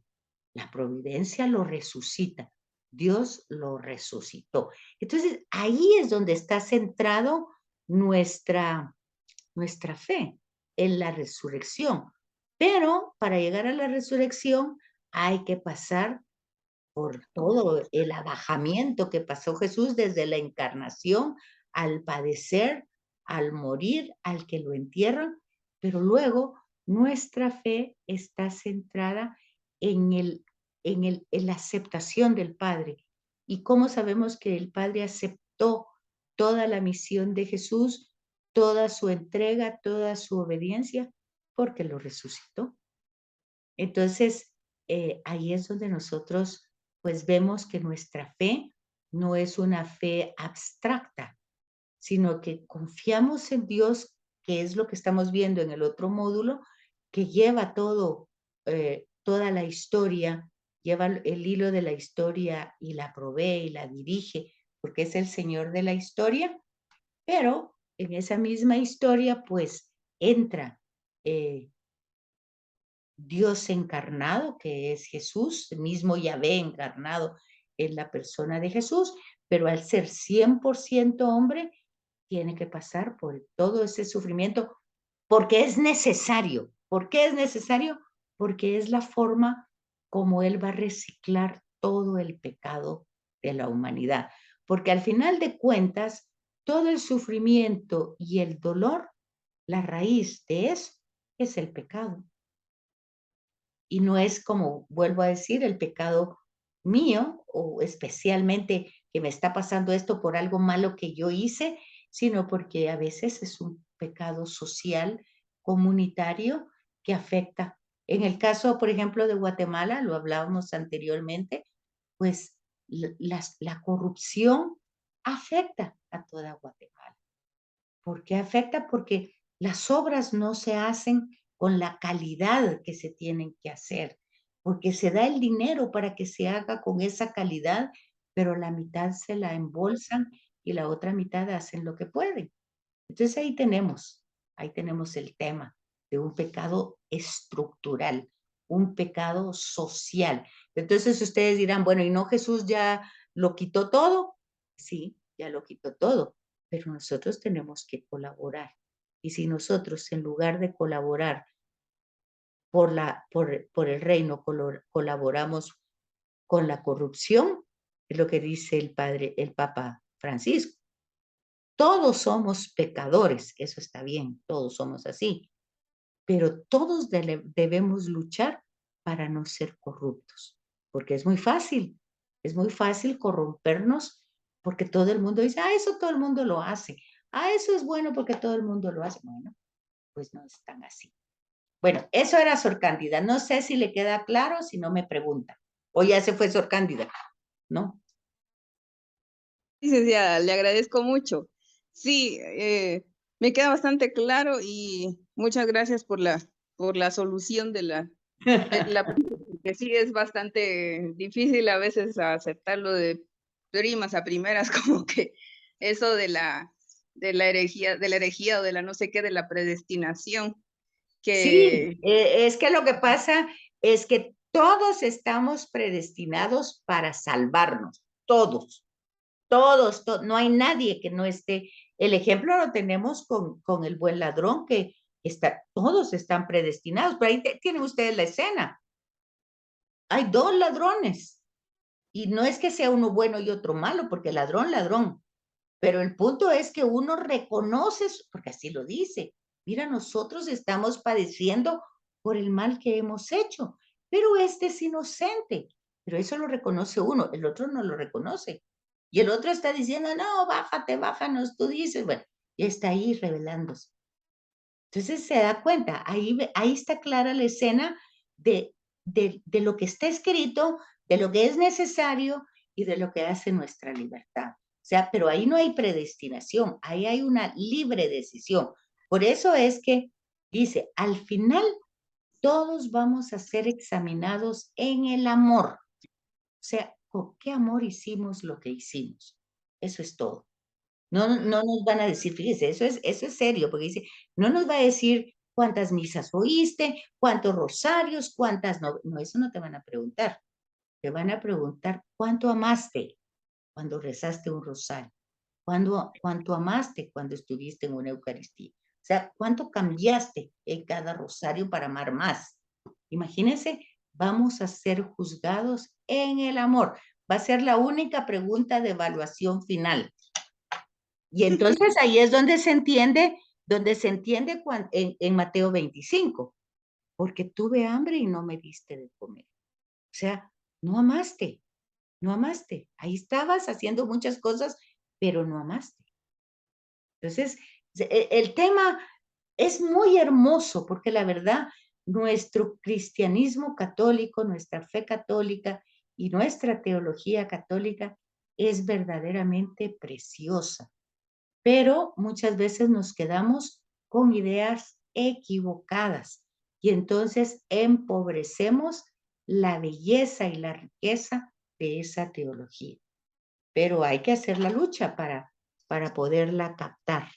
La providencia lo resucita. Dios lo resucitó. Entonces, ahí es donde está centrado nuestra fe, en la resurrección. Pero para llegar a la resurrección hay que pasar por todo el abajamiento que pasó Jesús desde la encarnación al padecer, al morir, al que lo entierran, pero luego nuestra fe está centrada en la aceptación del Padre. ¿Y cómo sabemos que el Padre aceptó toda la misión de Jesús, toda su entrega, toda su obediencia? Porque lo resucitó. Entonces, ahí es donde nosotros pues vemos que nuestra fe no es una fe abstracta, sino que confiamos en Dios, que es lo que estamos viendo en el otro módulo, que lleva toda la historia, lleva el hilo de la historia y la provee y la dirige, porque es el Señor de la historia, pero en esa misma historia pues entra Dios encarnado, que es Jesús, el mismo Yahvé encarnado en la persona de Jesús, pero al ser 100% hombre, tiene que pasar por todo ese sufrimiento porque es necesario. ¿Por qué es necesario? Porque es la forma como Él va a reciclar todo el pecado de la humanidad. Porque al final de cuentas, todo el sufrimiento y el dolor, la raíz de eso es el pecado. Y no es como, vuelvo a decir, el pecado mío o especialmente que me está pasando esto por algo malo que yo hice, sino porque a veces es un pecado social, comunitario, que afecta. En el caso, por ejemplo, de Guatemala, lo hablábamos anteriormente, pues la corrupción afecta a toda Guatemala. ¿Por qué afecta? Porque las obras no se hacen con la calidad que se tienen que hacer, porque se da el dinero para que se haga con esa calidad, pero la mitad se la embolsan y la otra mitad hacen lo que pueden. Entonces ahí tenemos el tema de un pecado estructural, un pecado social. Entonces ustedes dirán, bueno, ¿y no Jesús ya lo quitó todo? Sí, ya lo quitó todo, pero nosotros tenemos que colaborar. Y si nosotros, en lugar de colaborar por el reino, colaboramos con la corrupción, es lo que dice el Papa Francisco. Todos somos pecadores, eso está bien, todos somos así, pero todos debemos luchar para no ser corruptos, porque es muy fácil corrompernos porque todo el mundo dice, eso todo el mundo lo hace, eso es bueno porque todo el mundo lo hace. Bueno, pues no es tan así. Bueno, eso era Sor Cándida. No sé si le queda claro, si no me pregunta. O ya se fue Sor Cándida, ¿no? Licenciada, le agradezco mucho. Sí, me queda bastante claro y muchas gracias por la solución de que sí es bastante difícil a veces aceptarlo de primas a primeras, como que eso de la herejía o de la no sé qué, de la predestinación, Sí, que es que lo que pasa es que todos estamos predestinados para salvarnos, todos. No hay nadie que no esté. El ejemplo lo tenemos con el buen ladrón, que todos están predestinados, pero ahí tienen ustedes la escena. Hay dos ladrones. Y no es que sea uno bueno y otro malo, porque ladrón, ladrón. Pero el punto es que uno reconoce, porque así lo dice, mira, nosotros estamos padeciendo por el mal que hemos hecho, pero este es inocente. Pero eso lo reconoce uno, el otro no lo reconoce. Y el otro está diciendo, no, bájate, bájanos, tú dices, bueno, y está ahí revelándose. Entonces se da cuenta, ahí está clara la escena de lo que está escrito, de lo que es necesario y de lo que hace nuestra libertad. O sea, pero ahí no hay predestinación, ahí hay una libre decisión. Por eso es que dice, al final todos vamos a ser examinados en el amor. O sea, ¿con qué amor hicimos lo que hicimos? Eso es todo. No, no nos van a decir, fíjese, eso es serio, porque dice, no nos va a decir cuántas misas oíste, cuántos rosarios, cuántas no, no, eso no te van a preguntar. Te van a preguntar cuánto amaste cuando rezaste un rosario, cuánto amaste cuando estuviste en una Eucaristía. O sea, cuánto cambiaste en cada rosario para amar más. Imagínense, vamos a ser juzgados en el amor. Va a ser la única pregunta de evaluación final. Y entonces ahí es donde se entiende en Mateo 25, porque tuve hambre y no me diste de comer. O sea, no amaste, no amaste. Ahí estabas haciendo muchas cosas, pero no amaste. Entonces, el tema es muy hermoso porque la verdad, nuestro cristianismo católico, nuestra fe católica y nuestra teología católica es verdaderamente preciosa. Pero muchas veces nos quedamos con ideas equivocadas y entonces empobrecemos la belleza y la riqueza de esa teología. Pero hay que hacer la lucha para poderla captar.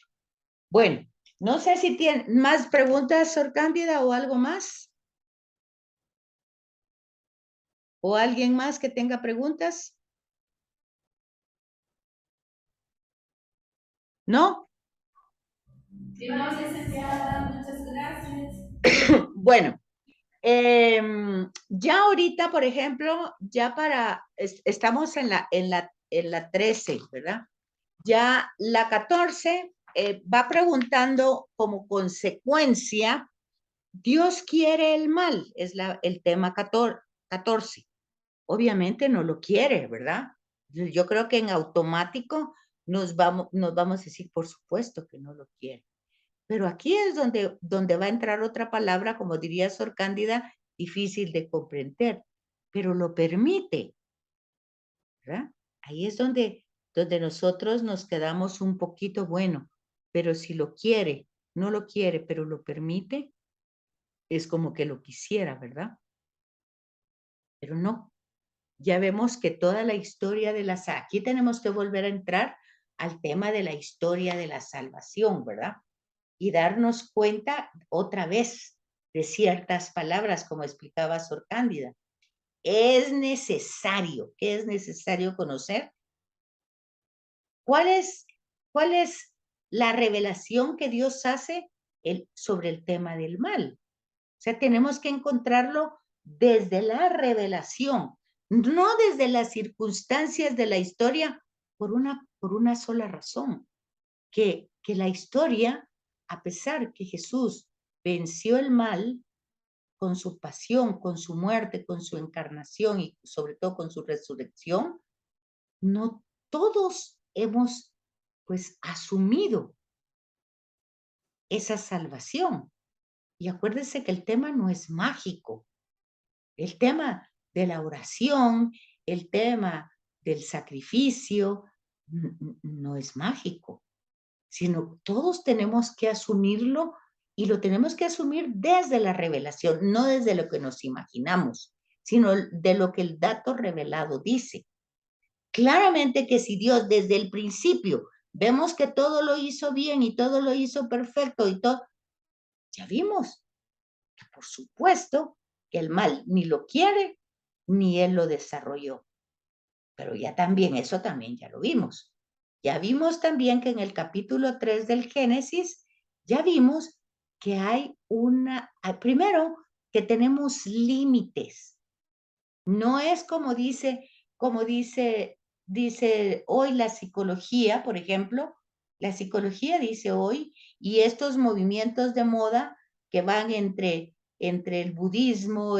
Bueno, no sé si tiene más preguntas, Sor Cándida, o algo más. ¿O alguien más que tenga preguntas? ¿No? No, licenciada, muchas gracias. Bueno, ya ahorita, por ejemplo, ya estamos en la 13, ¿verdad? Ya la 14 va preguntando como consecuencia, Dios quiere el mal, es el tema 14. Obviamente no lo quiere, ¿verdad? Yo creo que en automático nos vamos a decir, por supuesto que no lo quiere. Pero aquí es donde va a entrar otra palabra, como diría Sor Cándida, difícil de comprender, pero lo permite, ¿verdad? Ahí es donde nosotros nos quedamos un poquito, bueno, pero si lo quiere, no lo quiere, pero lo permite, es como que lo quisiera, ¿verdad? Pero no. Ya vemos que toda la historia aquí tenemos que volver a entrar al tema de la historia de la salvación, ¿verdad? Y darnos cuenta otra vez de ciertas palabras, como explicaba Sor Cándida. Es necesario conocer cuál es la revelación que Dios hace sobre el tema del mal. O sea, tenemos que encontrarlo desde la revelación, no desde las circunstancias de la historia, por una sola razón, que la historia, a pesar que Jesús venció el mal con su pasión, con su muerte, con su encarnación y sobre todo con su resurrección, no todos hemos pues asumido esa salvación. Y acuérdense que el tema no es mágico. El tema de la oración, el tema del sacrificio, no es mágico, sino todos tenemos que asumirlo y lo tenemos que asumir desde la revelación, no desde lo que nos imaginamos, sino de lo que el dato revelado dice. Claramente que si Dios desde el principio vemos que todo lo hizo bien y todo lo hizo perfecto y todo, ya vimos que por supuesto que el mal ni lo quiere ni él lo desarrolló. Pero eso también ya lo vimos. Ya vimos también que en el capítulo 3 del Génesis, ya vimos que hay primero, que tenemos límites. No es dice hoy la psicología, por ejemplo, la psicología dice hoy, y estos movimientos de moda que van entre el budismo,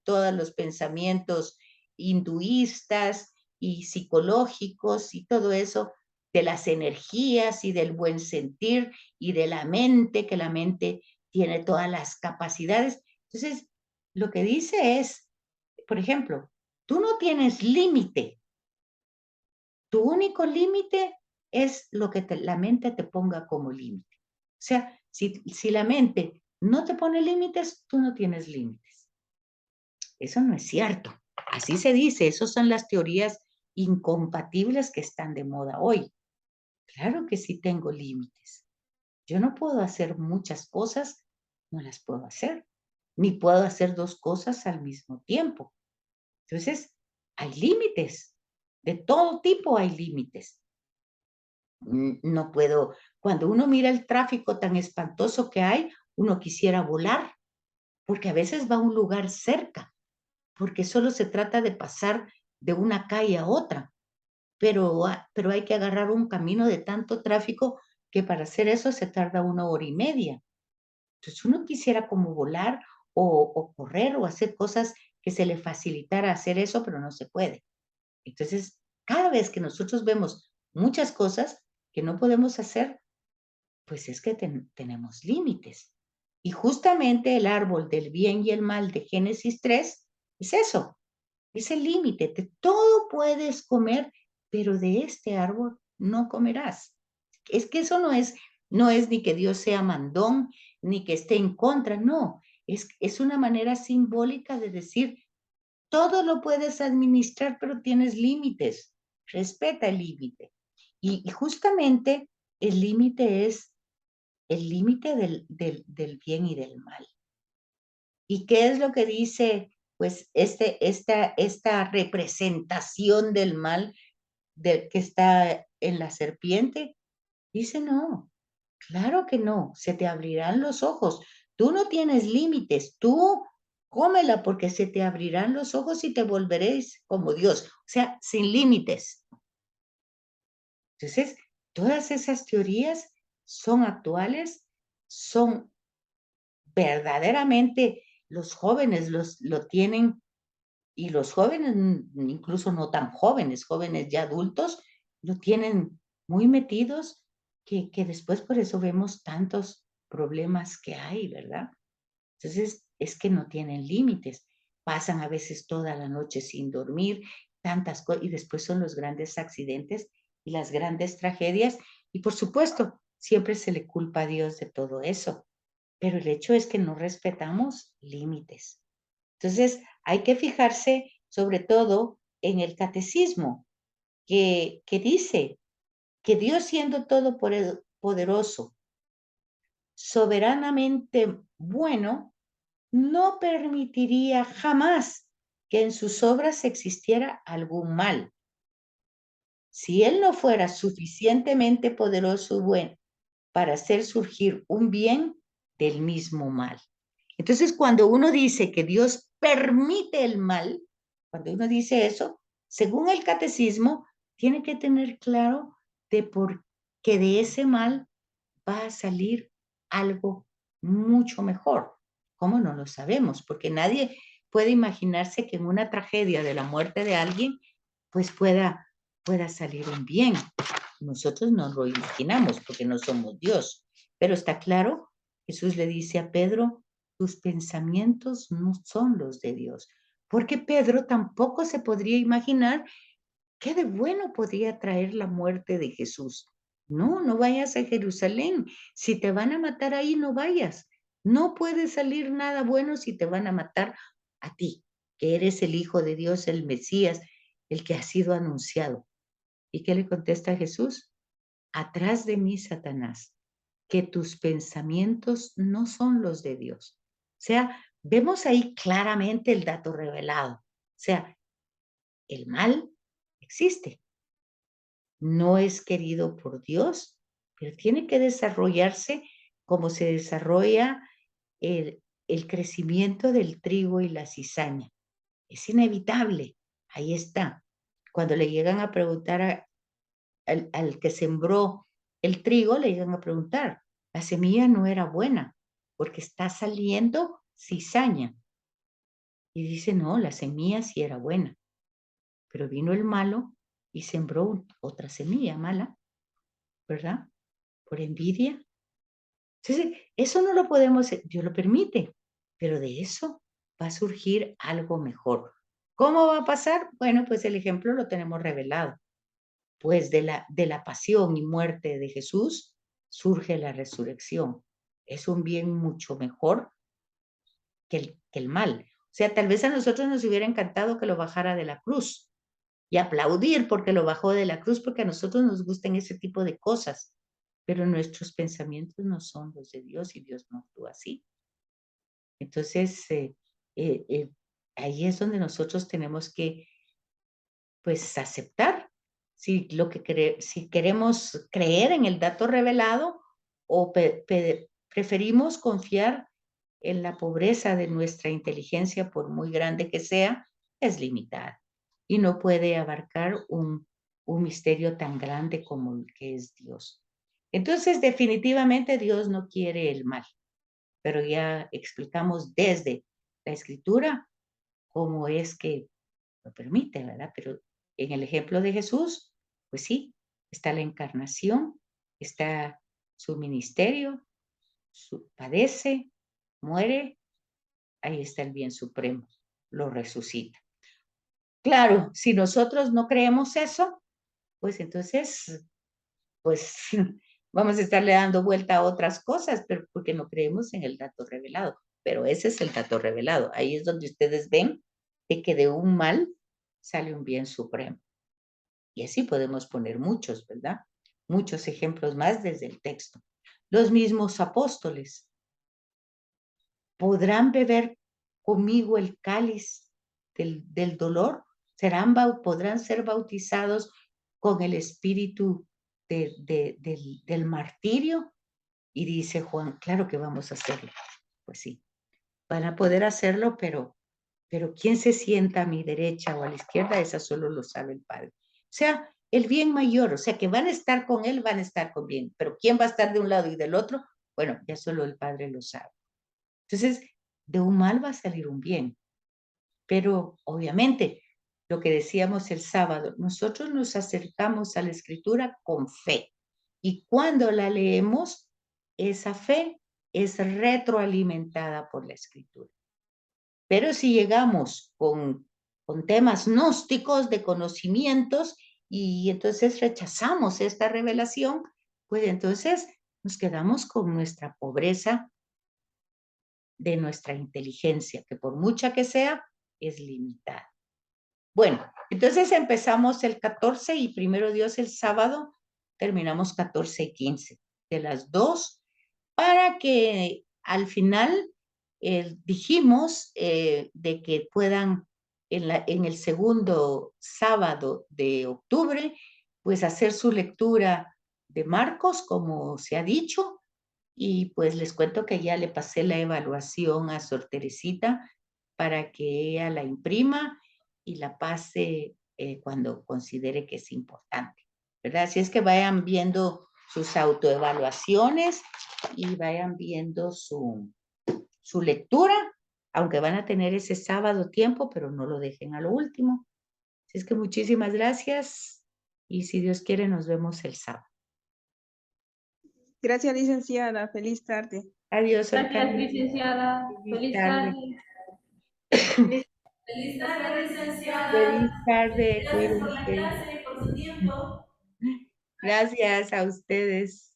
todos los pensamientos hinduistas y psicológicos y todo eso, de las energías y del buen sentir y de la mente, que la mente tiene todas las capacidades. Entonces, lo que dice es, por ejemplo, tú no tienes límite. Tu único límite es lo que la mente te ponga como límite. O sea, si la mente no te pone límites, tú no tienes límites. Eso no es cierto. Así se dice, esas son las teorías incompatibles que están de moda hoy. Claro que sí tengo límites. Yo no puedo hacer muchas cosas, no las puedo hacer, ni puedo hacer dos cosas al mismo tiempo. Entonces, hay límites, de todo tipo hay límites. No puedo, cuando uno mira el tráfico tan espantoso que hay, uno quisiera volar, porque a veces va a un lugar cerca, porque solo se trata de pasar de una calle a otra, pero hay que agarrar un camino de tanto tráfico que para hacer eso se tarda 1 hora y media. Entonces uno quisiera como volar o correr o hacer cosas que se le facilitara hacer eso, pero no se puede. Entonces, cada vez que nosotros vemos muchas cosas que no podemos hacer, pues es que tenemos límites. Y justamente el árbol del bien y el mal de Génesis 3 es eso, es el límite. De todo puedes comer, pero de este árbol no comerás. Es que eso no es ni que Dios sea mandón, ni que esté en contra, no. Es una manera simbólica de decir, todo lo puedes administrar, pero tienes límites. Respeta el límite. Y justamente el límite es el límite del bien y del mal. ¿Y qué es lo que dice, pues, esta representación del mal que está en la serpiente? Dice, no, claro que no, se te abrirán los ojos. Tú no tienes límites, tú cómela porque se te abrirán los ojos y te volveréis como Dios, o sea, sin límites. Entonces, todas esas teorías son actuales, son verdaderamente los jóvenes lo tienen, y los jóvenes, incluso no tan jóvenes, jóvenes ya adultos, lo tienen muy metidos, que después por eso vemos tantos problemas que hay, ¿verdad? Entonces, es que no tienen límites. Pasan a veces toda la noche sin dormir, tantas cosas, y después son los grandes accidentes y las grandes tragedias. Y por supuesto, siempre se le culpa a Dios de todo eso. Pero el hecho es que no respetamos límites. Entonces, hay que fijarse sobre todo en el catecismo, que dice que Dios siendo todopoderoso, soberanamente bueno, no permitiría jamás que en sus obras existiera algún mal. Si Él no fuera suficientemente poderoso y bueno para hacer surgir un bien del mismo mal. Entonces, cuando uno dice que Dios permite el mal, cuando uno dice eso, según el catecismo, tiene que tener claro de por qué de ese mal va a salir algo mucho mejor. ¿Cómo no lo sabemos? Porque nadie puede imaginarse que en una tragedia de la muerte de alguien, pues pueda salir un bien. Nosotros no lo imaginamos porque no somos Dios. Pero está claro, Jesús le dice a Pedro, tus pensamientos no son los de Dios. Porque Pedro tampoco se podría imaginar qué de bueno podría traer la muerte de Jesús. No, no vayas a Jerusalén. Si te van a matar ahí, no vayas. No puede salir nada bueno si te van a matar a ti, que eres el Hijo de Dios, el Mesías, el que ha sido anunciado. ¿Y qué le contesta Jesús? Atrás de mí, Satanás, que tus pensamientos no son los de Dios. O sea, vemos ahí claramente el dato revelado. O sea, el mal existe, no es querido por Dios, pero tiene que desarrollarse como se desarrolla el crecimiento del trigo y la cizaña. Es inevitable. Ahí está. Cuando le llegan a preguntar al que sembró el trigo, le llegan a preguntar, la semilla no era buena porque está saliendo cizaña. Y dice, no, la semilla sí era buena, pero vino el malo y sembró otra semilla mala, ¿verdad? Por envidia. Entonces, eso no lo podemos, Dios lo permite, pero de eso va a surgir algo mejor. ¿Cómo va a pasar? Bueno, pues el ejemplo lo tenemos revelado. Pues de la pasión y muerte de Jesús surge la resurrección. Es un bien mucho mejor que el mal. O sea, tal vez a nosotros nos hubiera encantado que lo bajara de la cruz y aplaudir porque lo bajó de la cruz, porque a nosotros nos gustan ese tipo de cosas, pero nuestros pensamientos no son los de Dios y Dios no actúa así. Entonces, ahí es donde nosotros tenemos que, pues, aceptar si queremos creer en el dato revelado o preferimos confiar en la pobreza de nuestra inteligencia, por muy grande que sea, es limitada y no puede abarcar un misterio tan grande como el que es Dios. Entonces, definitivamente Dios no quiere el mal, pero ya explicamos desde la Escritura cómo es que lo permite, ¿verdad? Pero en el ejemplo de Jesús, pues sí, está la encarnación, está su ministerio, padece, muere, ahí está el bien supremo, lo resucita. Claro, si nosotros no creemos eso, pues entonces, pues vamos a estarle dando vuelta a otras cosas, pero porque no creemos en el dato revelado. Pero ese es el dato revelado. Ahí es donde ustedes ven de que de un mal sale un bien supremo. Y así podemos poner muchos, ¿verdad? Muchos ejemplos más desde el texto. Los mismos apóstoles. ¿Podrán beber conmigo el cáliz del dolor? ¿Podrán ser bautizados con el espíritu del martirio? Y dice Juan, claro que vamos a hacerlo. Pues sí, van a poder hacerlo, pero ¿quién se sienta a mi derecha o a la izquierda? Esa solo lo sabe el Padre. O sea, el bien mayor, o sea, que van a estar con Él, van a estar con bien, pero ¿quién va a estar de un lado y del otro? Bueno, ya solo el Padre lo sabe. Entonces, de un mal va a salir un bien. Pero obviamente, lo que decíamos el sábado, nosotros nos acercamos a la Escritura con fe. Y cuando la leemos, esa fe es retroalimentada por la Escritura. Pero si llegamos con temas gnósticos de conocimientos y entonces rechazamos esta revelación, pues entonces nos quedamos con nuestra pobreza de nuestra inteligencia, que por mucha que sea, es limitada. Bueno, entonces empezamos el 14 y primero Dios el sábado, terminamos 14 y 15, de las 2, para que al final dijimos de que puedan en el segundo sábado de octubre, pues hacer su lectura de Marcos, como se ha dicho, y pues les cuento que ya le pasé la evaluación a Sor Teresita para que ella la imprima y la pase cuando considere que es importante, ¿verdad? Así es que vayan viendo sus autoevaluaciones y vayan viendo su lectura, aunque van a tener ese sábado tiempo, pero no lo dejen a lo último. Así es que muchísimas gracias y si Dios quiere nos vemos el sábado. Gracias, licenciada. Feliz tarde. Adiós. Gracias, licenciada. Feliz tarde. Feliz tarde, licenciada. Feliz tarde, Gracias por la cuídense. clase y por su tiempo. Gracias a ustedes.